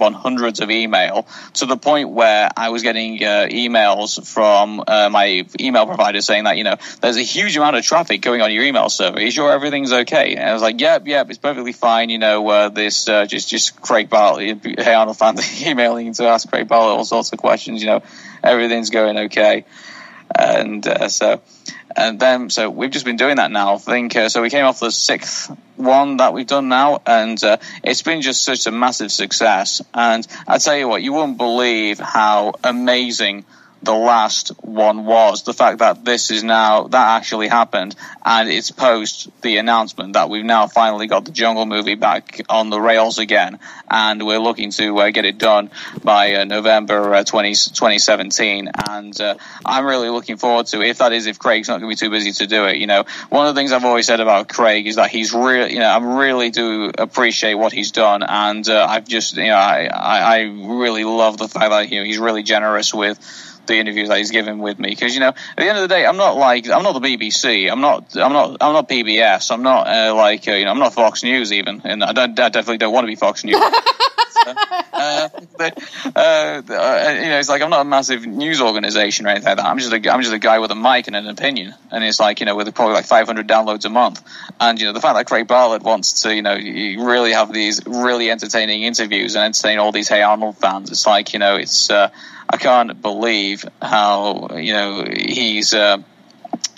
of email, to the point where I was getting emails from my email provider saying that, there's a huge amount of traffic going on your email server. Are you sure everything's okay? And I was like, yep, it's perfectly fine. This just Craig Bartlett, Hey Arnold fans emailing to ask Craig Bartlett all sorts of questions. Everything's going okay. And so we've just been doing that now. I think so. We came off the 6th one that we've done now, and it's been just such a massive success. And I tell you what, you wouldn't believe how amazing the last one was. The fact that that actually happened, and it's post the announcement that we've now finally got the Jungle movie back on the rails again, and we're looking to get it done by November 2017. And I'm really looking forward to it, if Craig's not going to be too busy to do it. One of the things I've always said about Craig is that he's really, I really do appreciate what he's done, and I've just, I really love the fact that he's really generous with the interviews that he's given with me, because at the end of the day, I'm not the BBC, I'm not PBS, I'm not I'm not Fox News even, and I definitely don't want to be Fox News. It's like I'm not a massive news organization or anything like that. I'm just a guy with a mic and an opinion, and it's like with probably like 500 downloads a month. And the fact that Craig Bartlett wants to really have these really entertaining interviews and entertain all these Hey Arnold fans, it's like it's I can't believe how he's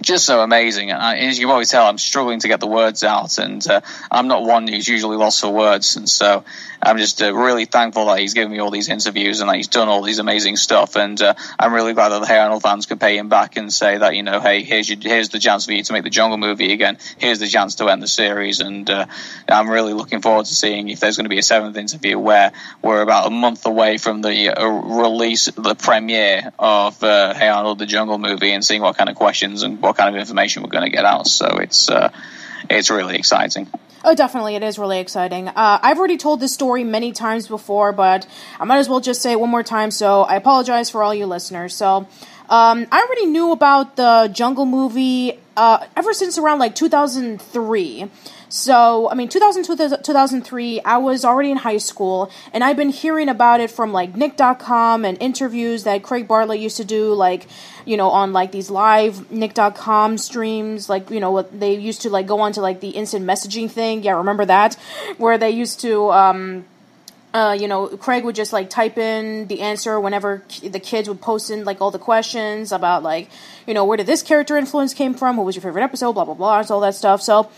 just so amazing. And as you can always tell, I'm struggling to get the words out, and I'm not one who's usually lost for words, and so I'm just really thankful that he's given me all these interviews and that he's done all these amazing stuff. And I'm really glad that the Hey Arnold fans could pay him back and say that, hey, here's the chance for you to make the Jungle movie again. Here's the chance to end the series. And I'm really looking forward to seeing if there's going to be a 7th interview, where we're about a month away from the release, the premiere of Hey Arnold, the Jungle movie, and seeing what kind of questions and what kind of information we're going to get out. So it's really exciting. Oh, definitely. It is really exciting. I've already told this story many times before, but I might as well just say it one more time, so I apologize for all you listeners. So, I already knew about the Jungle movie ever since around, 2003. So, 2002, 2003, I was already in high school, and I've been hearing about it from, Nick.com and interviews that Craig Bartlett used to do, on, these live Nick.com streams, they used to, go on to, the instant messaging thing. Yeah, remember that? Where they used to, Craig would just, type in the answer whenever the kids would post in, all the questions about, where did this character influence came from, what was your favorite episode, blah, blah, blah, all that stuff. So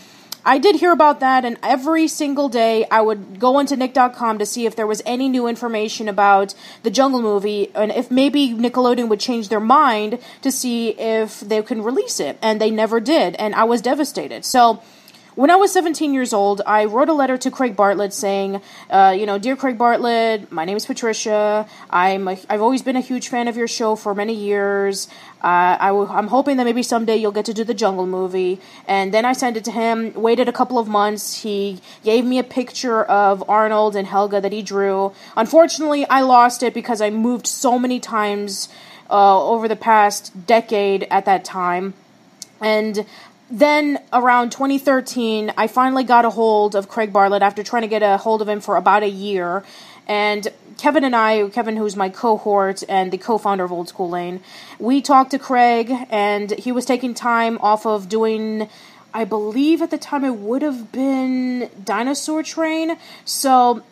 I did hear about that, and every single day I would go into Nick.com to see if there was any new information about the Jungle movie, and if maybe Nickelodeon would change their mind to see if they can release it, and they never did, and I was devastated. So when I was 17 years old, I wrote a letter to Craig Bartlett saying, Dear Craig Bartlett, my name is Patricia. I've always been a huge fan of your show for many years. I'm hoping that maybe someday you'll get to do the Jungle movie. And then I sent it to him, waited a couple of months. He gave me a picture of Arnold and Helga that he drew. Unfortunately, I lost it because I moved so many times over the past decade at that time. And then, around 2013, I finally got a hold of Craig Bartlett after trying to get a hold of him for about a year. And Kevin, who's my cohort and the co-founder of Old School Lane, we talked to Craig, and he was taking time off of doing, I believe at the time it would have been Dinosaur Train. So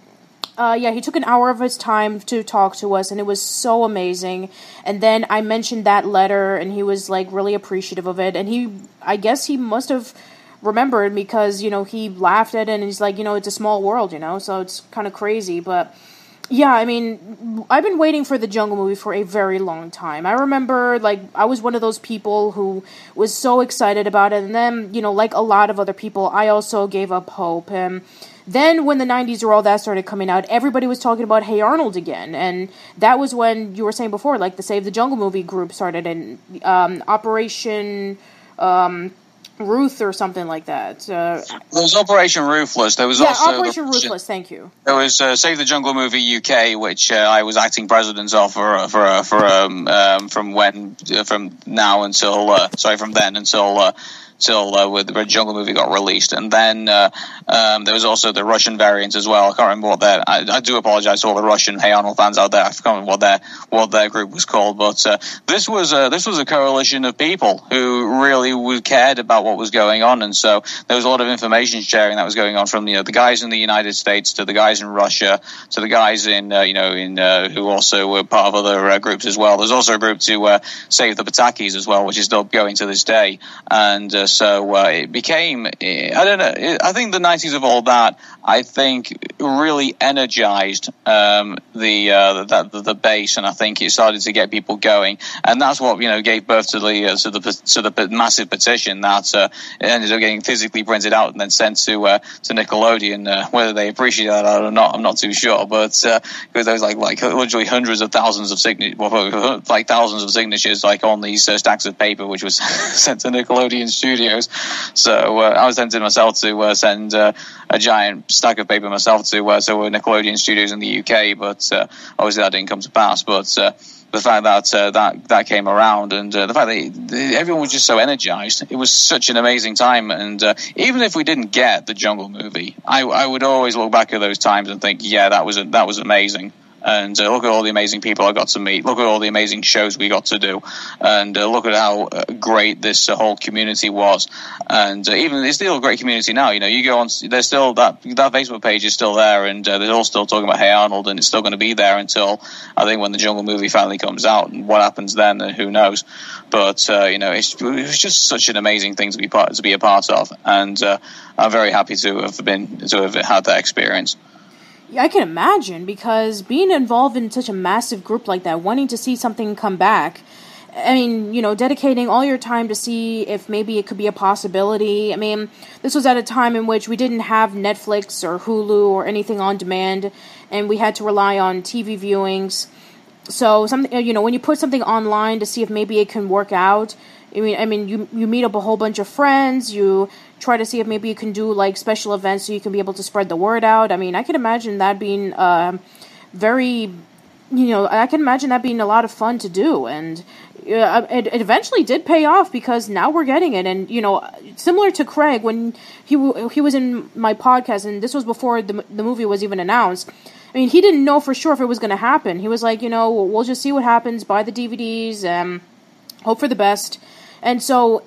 he took an hour of his time to talk to us, and it was so amazing. And then I mentioned that letter, and he was, really appreciative of it. And I guess he must have remembered because, he laughed at it and he's like, it's a small world, so it's kind of crazy. But yeah, I mean, I've been waiting for the Jungle movie for a very long time. I remember, I was one of those people who was so excited about it, and then, like a lot of other people, I also gave up hope. And then when the 90s or all that started coming out, everybody was talking about Hey Arnold again, and that was when you were saying before, the Save the Jungle movie group started, and Operation Ruth or something like that. There was Operation Ruthless. There was also Operation Ruthless. Thank you. There was Save the Jungle Movie UK, which I was acting president of from then until the Jungle movie got released, and then there was also the Russian variant as well. I can't remember what that. I do apologize to all the Russian Hey Arnold fans out there. I can't remember what their group was called, but this was a coalition of people who really cared about what was going on, and so there was a lot of information sharing that was going on from the guys in the United States to the guys in Russia to the guys in who also were part of other groups as well. There's also a group to save the Patakis as well, which is still going to this day, and so it became, I don't know, I think the 90s of all that, I think, really energized the base, and I think it started to get people going, and that's what gave birth to the massive petition that ended up getting physically printed out and then sent to Nickelodeon. Whether they appreciate that or not, I'm not too sure, but because there was like literally hundreds of thousands of thousands of signatures on these stacks of paper, which was sent to Nickelodeon Studios. So I was tempted myself to send a giant stack of paper myself to Nickelodeon Studios in the UK, but obviously that didn't come to pass. But the fact that came around, and the fact that everyone was just so energized, it was such an amazing time. And even if we didn't get the Jungle movie, I would always look back at those times and think, yeah, that was amazing. And look at all the amazing people I got to meet. Look at all the amazing shows we got to do. And look at how great this whole community was. And even it's still a great community now. You go on, there's still that Facebook page is still there, and they're all still talking about Hey Arnold, and it's still going to be there until I think when the Jungle movie finally comes out. And what happens then, who knows? But it was just such an amazing thing to be a part of, and I'm very happy to have had that experience. I can imagine, because being involved in such a massive group like that, wanting to see something come back, I mean, dedicating all your time to see if maybe it could be a possibility. I mean, this was at a time in which we didn't have Netflix or Hulu or anything on demand, and we had to rely on TV viewings. So, when you put something online to see if maybe it can work out, I mean, you meet up a whole bunch of friends, you try to see if maybe you can do special events so you can be able to spread the word out. I mean, I can imagine that being I can imagine that being a lot of fun to do, and it eventually did pay off, because now we're getting it. And similar to Craig, when he was in my podcast, and this was before the movie was even announced. I mean, he didn't know for sure if it was going to happen. He was like, we'll just see what happens, buy the DVDs, hope for the best. And so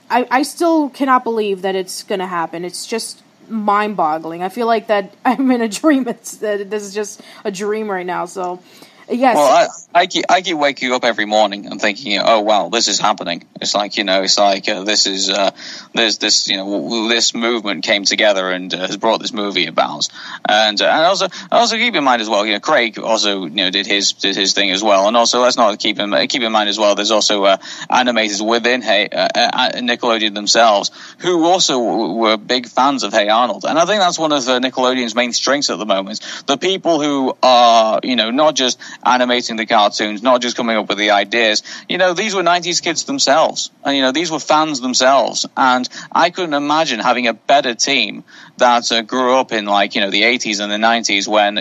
I still cannot believe that it's going to happen. It's just mind-boggling. I feel like that I'm in a dream. This is just a dream right now. So, yes. Well, I keep waking up every morning and thinking, oh wow, this is happening. It's like this movement came together and has brought this movie about. And also keep in mind as well, Craig also did his thing as well. And also let's not keep in mind as well, there's also animators within Nickelodeon themselves who also were big fans of Hey Arnold. And I think that's one of Nickelodeon's main strengths at the moment. The people who are not just animating the cartoons, not just coming up with the ideas. These were 90s kids themselves. And, these were fans themselves. And I couldn't imagine having a better team that grew up in the 80s and the 90s when,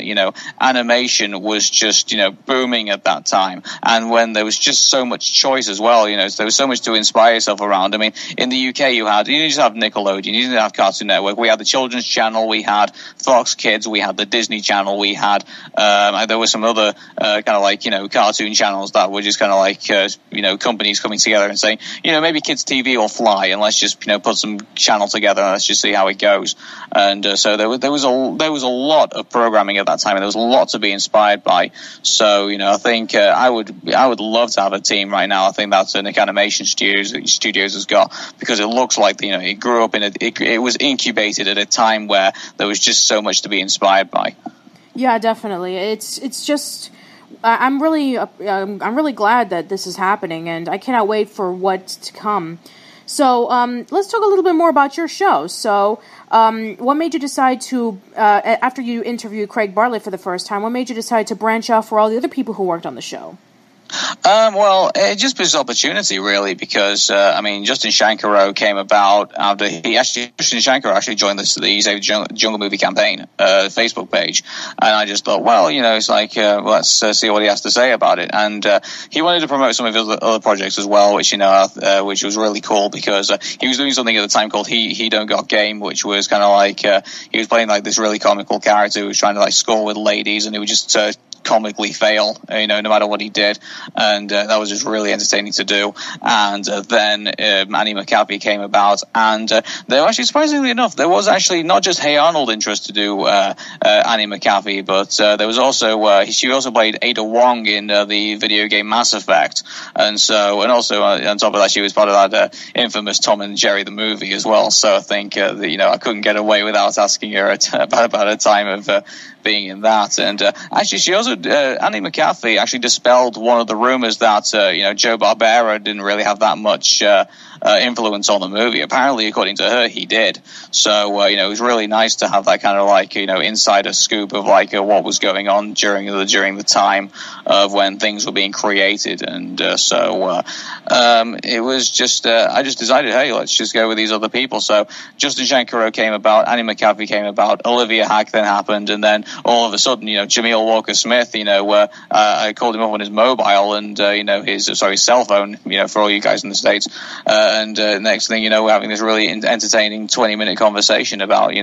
animation was just, booming at that time. And when there was just so much choice as well, there was so much to inspire yourself around. I mean, in the UK, you didn't just have Nickelodeon, you didn't have Cartoon Network. We had the Children's Channel, we had Fox Kids, we had the Disney Channel, we had, there were some other kind of like, cartoon channels that were just kind of like, companies coming together and saying, maybe kids TV will fly, and let's just, put some channel together and let's just see how it goes. And so there was a lot of programming at that time, and there was a lot to be inspired by. So, I think I would love to have a team right now. I think that's Nick Animation Studios has got, because it looks like, it grew up it was incubated at a time where there was just so much to be inspired by. Yeah, definitely. It's just I'm really glad that this is happening, and I cannot wait for what's to come. So let's talk a little bit more about your show. So what made you decide to, after you interviewed Craig Bartlett for the first time, what made you decide to branch out for all the other people who worked on the show? Well, it just was opportunity, really, because, Justin Shankaro came about after Justin Shankaro actually joined the Save Jungle Movie campaign, Facebook page. And I just thought, well, it's like, let's see what he has to say about it. And, he wanted to promote some of his other projects as well, which, which was really cool, because, he was doing something at the time called He Don't Got Game, which was kind of like, he was playing like this really comical character who was trying to like score with ladies, and he would just, comically fail, no matter what he did, and that was just really entertaining to do. And then Annie McCaffey came about, and there actually, surprisingly enough, there was actually not just Hey Arnold interest to do Annie McCaffey, but there was also she also played Ada Wong in the video game Mass Effect, and also on top of that, she was part of that infamous Tom and Jerry the movie as well. So I think I couldn't get away without asking her about a time of being in that. And actually, she also Annie McCaffey actually dispelled one of the rumors that Joe Barbera didn't really have that much influence on the movie. Apparently, according to her, he did. So it was really nice to have that kind of like insider scoop of like what was going on during the time of when things were being created. And it was just I just decided, hey, let's just go with these other people. So Justin Shankaro came about, Annie McCaffey came about, Olivia Hack then happened, and then all of a sudden, Jameel Walker-Smith, I called him up on his mobile and, his cell phone, for all you guys in the States. And next thing we're having this really entertaining 20-minute conversation about,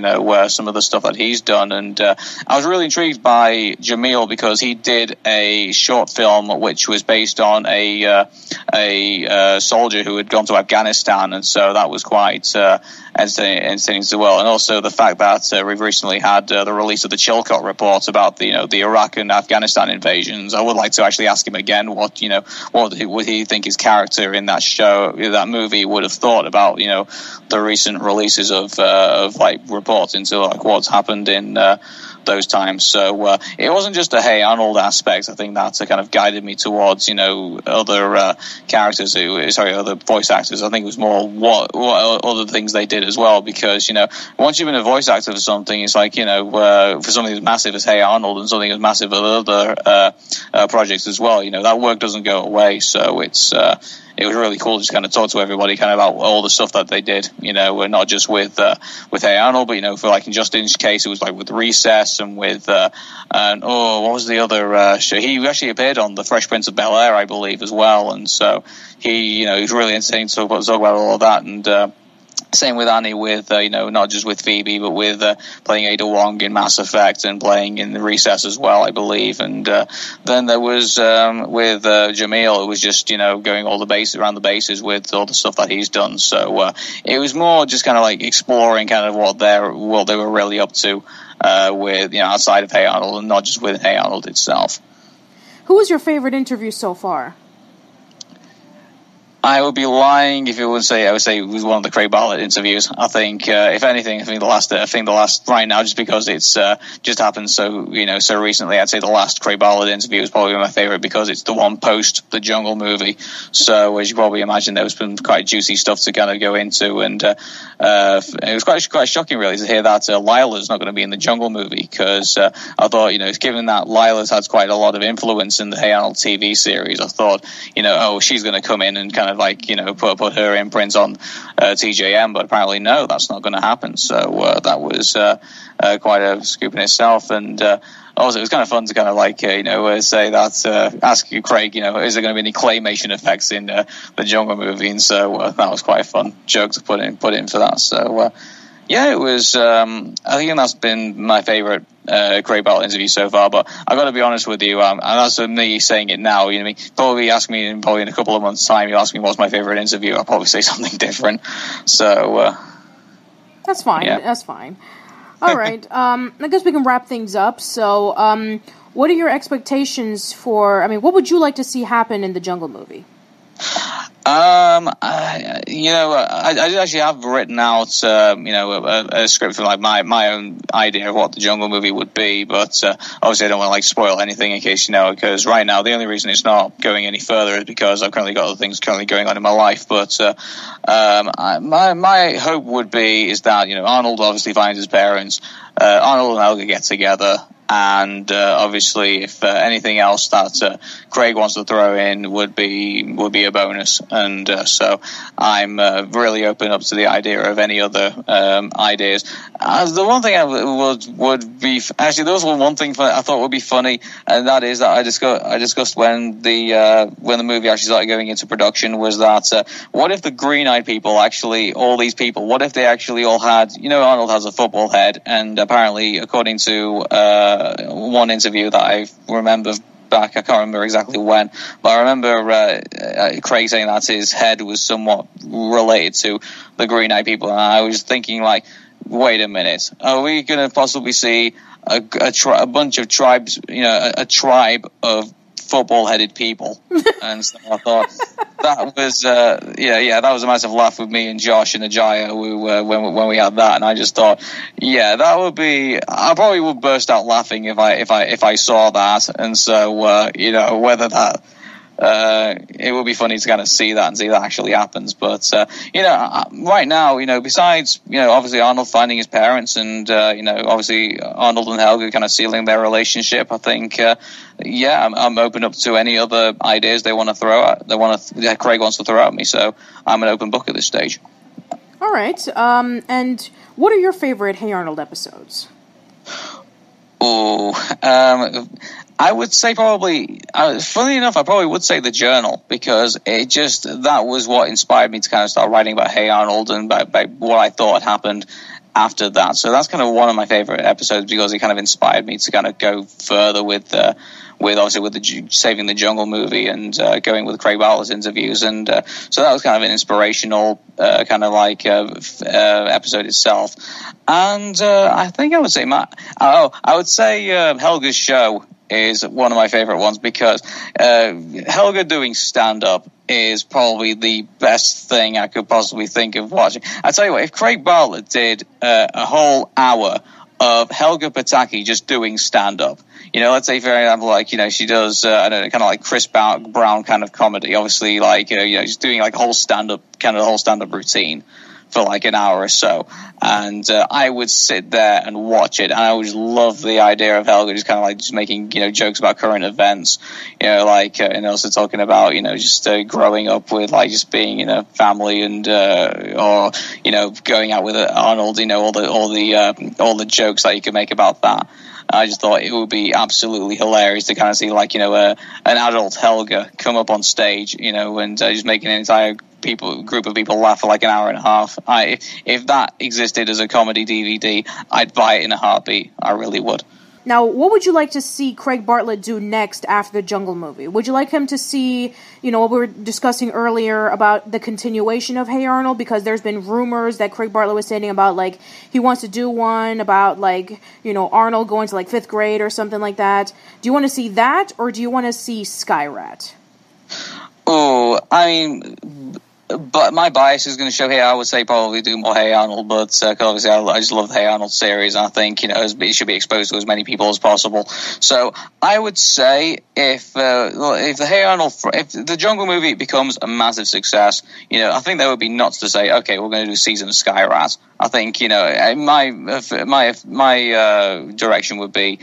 some of the stuff that he's done. And I was really intrigued by Jameel because he did a short film which was based on a soldier who had gone to Afghanistan. And so that was quite entertaining as well. And also the fact that we've recently had the release of the Chilcot report about the Iraq and Afghanistan invasions. I would like to actually ask him again what would he think his character in that movie would have thought about the recent releases of like reports into like what's happened in those times. So it wasn't just a Hey Arnold aspect. I think that's kind of guided me towards other characters other voice actors. I think it was more what other things they did as well, because once you've been a voice actor for something, it's like for something as massive as Hey Arnold and something as massive as other projects as well, that work doesn't go away. So it was really cool to just kind of talk to everybody kind of about all the stuff that they did, not just with Hey Arnold, but, for like in Justin's case, it was like with Recess and with, what was the other show? He actually appeared on The Fresh Prince of Bel-Air, I believe, as well. And so he was really entertaining to talk about all of that. And, same with Annie, with not just with Phoebe, but with playing Ada Wong in Mass Effect and playing in the Recess as well, I believe. And then there was with Jameel, it was just going all around the bases with all the stuff that he's done. So it was more just kind of like exploring kind of what they were really up to with outside of Hey Arnold and not just with Hey Arnold itself. Who was your favorite interview so far? I would be lying if I would say it was one of the Craig Bartlett interviews. I think, if anything, the last right now, just because it's just happened so recently, I'd say the last Craig Bartlett interview is probably my favorite because it's the one post the Jungle movie. So as you probably imagine, there was some quite juicy stuff to kind of go into, and it was quite shocking really to hear that Lila's not going to be in the Jungle movie, because I thought given that Lila's had quite a lot of influence in the Hey Arnold TV series, I thought she's going to come in and kind of like put her imprint on TJM, but apparently no, that's not going to happen. So that was quite a scoop in itself. And also it was kind of fun to kind of like say that ask you, Craig, is there going to be any claymation effects in the Jungle movie? And so that was quite a fun joke to put in for that. So yeah, it was I think that's been my favorite Craig Bartlett interview so far, but I got to be honest with you, and that's me saying it now. You know, probably ask me in a couple of months' time. You ask me what's my favorite interview, I'll probably say something different. So that's fine. Yeah. That's fine. All right. I guess we can wrap things up. So, what are your expectations for? I mean, what would you like to see happen in the Jungle movie? I actually have written out, a script for like my own idea of what the Jungle movie would be, but obviously I don't want to like spoil anything in case because right now the only reason it's not going any further is because I've currently got other things currently going on in my life. But my hope would be is that Arnold obviously finds his parents, Arnold and Helga get together. And obviously, if anything else that Craig wants to throw in would be a bonus, and so I'm really open up to the idea of any other ideas. The one thing I would be actually there was one thing I thought would be funny, and that is that I discussed when the movie actually started going into production was that what if the green-eyed people actually all these people what if they actually all had Arnold has a football head, and apparently according to one interview that I remember back, I can't remember exactly when, but I remember Craig saying that his head was somewhat related to the green-eyed people, and I was thinking like, wait a minute, are we going to possibly see a bunch of tribes, a tribe of football-headed people? And so I thought that was that was a massive laugh with me and Josh and Ajaya when we had that, and I just thought, that would be. I probably would burst out laughing if I saw that, and so whether that. It would be funny to kind of see that and see that actually happens. But, right now, besides, obviously Arnold finding his parents and, obviously Arnold and Helga kind of sealing their relationship, I think, I'm open up to any other ideas they want to throw out. Craig wants to throw at me. So I'm an open book at this stage. All right. And what are your favorite Hey Arnold episodes? I would say probably, funny enough, I probably would say The Journal, because that was what inspired me to kind of start writing about Hey Arnold and by what I thought had happened after that. So that's kind of one of my favorite episodes because it kind of inspired me to kind of go further with the Saving the Jungle movie and going with Craig Bartlett's interviews. And so that was kind of an inspirational kind of like episode itself. And I think I would say Helga's show is one of my favorite ones because Helga doing stand-up is probably the best thing I could possibly think of watching. I tell you what, if Craig Bartlett did a whole hour of Helga Pataki just doing stand-up, let's say for example, like, she does, I don't know, kind of like Chris Brown kind of comedy, obviously, like, just doing like whole stand-up routine for like an hour or so, and I would sit there and watch it, and I always love the idea of Helga just kind of like just making jokes about current events, and also talking about just growing up with like just being in a family and or going out with Arnold, all the jokes that you could make about that. I just thought it would be absolutely hilarious to kind of see like an adult Helga come up on stage, and just making an entire group of people laugh for like an hour and a half. If that existed as a comedy DVD, I'd buy it in a heartbeat. I really would. Now, what would you like to see Craig Bartlett do next after the Jungle movie? Would you like him to see, what we were discussing earlier about the continuation of Hey Arnold? Because there's been rumors that Craig Bartlett was saying about, like, he wants to do one about, like, Arnold going to, like, 5th grade or something like that. Do you want to see that, or do you want to see Skyrat? Oh, I mean, but my bias is going to show here. I would say probably do more Hey Arnold, but obviously I just love the Hey Arnold series, and I think it should be exposed to as many people as possible. So I would say if the Hey Arnold, if the Jungle movie becomes a massive success, I think that would be nuts to say, okay, we're going to do a season of Skyrat. I think my direction would be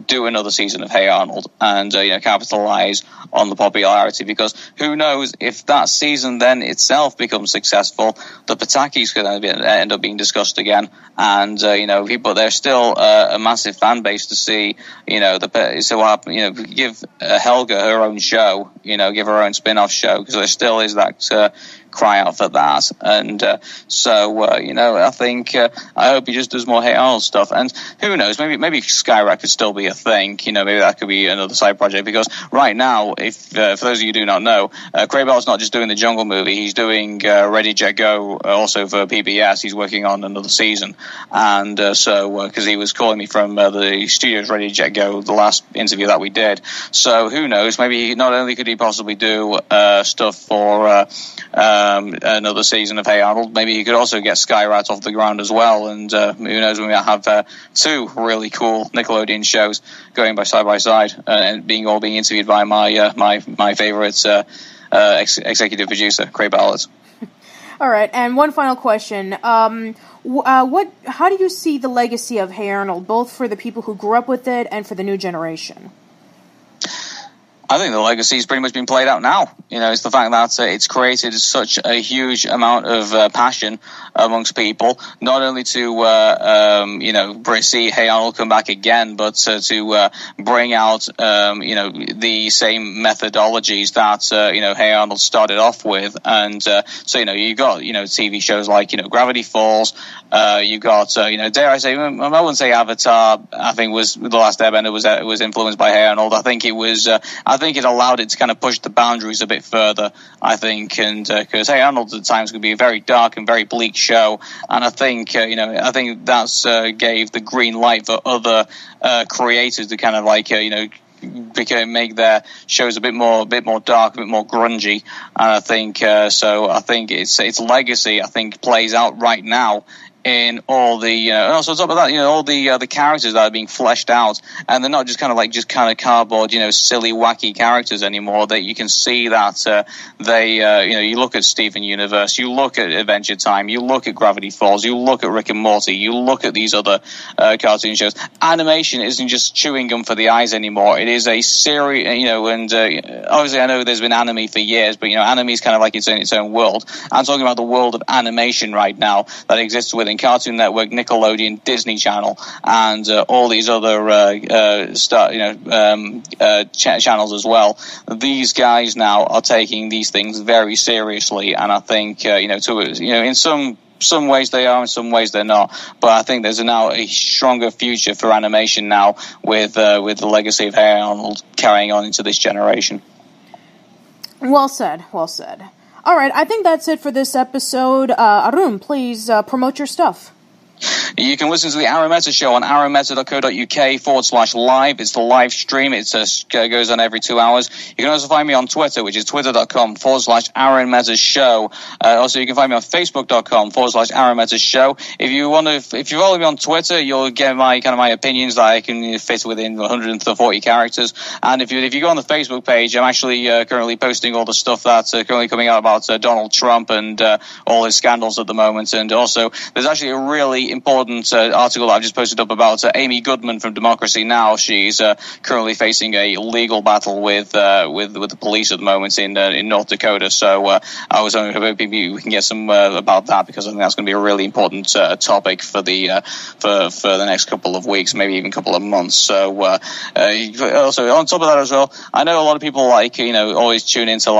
do another season of Hey Arnold and capitalize on the popularity, because who knows if that season then itself becomes successful, the Patakis could end up being discussed again, and people, there's still a massive fan base to see give Helga her own show, give her own spin-off show, because there still is that cry out for that. And I think I hope he just does more Hey Arnold stuff. And who knows, maybe Skyrat could still be a thing. Maybe that could be another side project, because right now, if for those of you who do not know, Craig Bell's not just doing the Jungle movie, he's doing Ready, Jet, Go also for PBS. He's working on another season. And because he was calling me from the studios Ready, Jet, Go, the last interview that we did. So who knows, maybe not only could he possibly do stuff for another season of Hey Arnold, maybe he could also get Skyrat off the ground as well. And who knows, we might have two really cool Nickelodeon shows going by side, and being interviewed by my favorite executive producer, Craig Ballard. All right, and one final question. How do you see the legacy of Hey Arnold, both for the people who grew up with it and for the new generation? I think the legacy has pretty much been played out now. It's the fact that it's created such a huge amount of passion amongst people, not only to see Hey Arnold come back again, but to bring out the same methodologies that Hey Arnold started off with. And you got TV shows like Gravity Falls. You got dare I say, I wouldn't say Avatar. I think was The Last Airbender was influenced by Hey Arnold. I think it was. I think it allowed it to kind of push the boundaries a bit further, I think, and because Hey Arnold at times could be a very dark and very bleak show, and I think that's gave the green light for other creators to kind of make their shows a bit more dark, a bit more grungy, and I think I think its legacy plays out right now in all the and also on top of that, all the characters that are being fleshed out, and they're not just kind of cardboard, silly wacky characters anymore. That you can see that they you look at Steven Universe, you look at Adventure Time, you look at Gravity Falls, you look at Rick and Morty, you look at these other cartoon shows. Animation isn't just chewing gum for the eyes anymore. It is a series, and obviously I know there's been anime for years, but anime is kind of like its own world. I'm talking about the world of animation right now that exists within Cartoon Network, Nickelodeon, Disney Channel, and all these other channels as well. These guys now are taking these things very seriously, and I think in some ways they are, in some ways they're not. But I think there's now a stronger future for animation now with the legacy of Hey Arnold carrying on into this generation. Well said. Well said. All right, I think that's it for this episode. Arun, please promote your stuff. You can listen to the Arun Mehta Show on arunmehta.co.uk/live. It's the live stream. It goes on every 2 hours. You can also find me on Twitter, which is twitter.com/Arun Mehta Show. Also, you can find me on facebook.com/Arun Mehta Show. If you follow me on Twitter, you'll get my opinions that I can fit within 140 characters. And if you go on the Facebook page, I'm actually currently posting all the stuff that's currently coming out about Donald Trump and all his scandals at the moment. And also, there's actually a really important article that I've just posted up about Amy Goodman from Democracy Now! She's currently facing a legal battle with the police at the moment in North Dakota. So I was hoping we can get some about that, because I think that's going to be a really important topic for the next couple of weeks, maybe even a couple of months. So also on top of that as well, I know a lot of people always tune into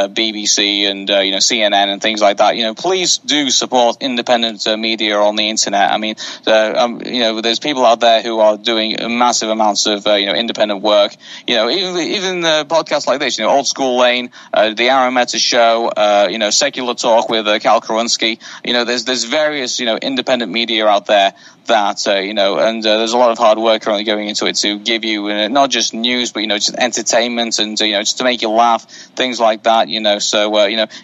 BBC and CNN and things like that. Please do support independent media on the internet. I mean, there's people out there who are doing massive amounts of independent work. Even podcasts like this, Old School Lane, the Arun Mehta Show, Secular Talk with Cal Karunski. There's various independent media out there that and there's a lot of hard work currently going into it to give you not just news, but just entertainment and just to make you laugh, things like that. So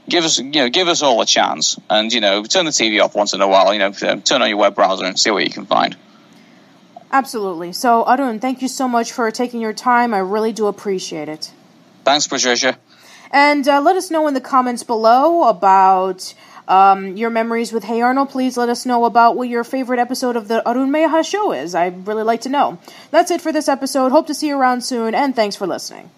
give us all a chance, and turn the TV off once in a while. Turn on your web browser and see what you can find. Absolutely. So Arun, thank you so much for taking your time. I really do appreciate it. Thanks, Patricia. And let us know in the comments below about your memories with Hey Arnold. Please let us know about what your favorite episode of the Arun Mehta Show is. I'd really like to know. That's it for this episode. Hope to see you around soon, and thanks for listening.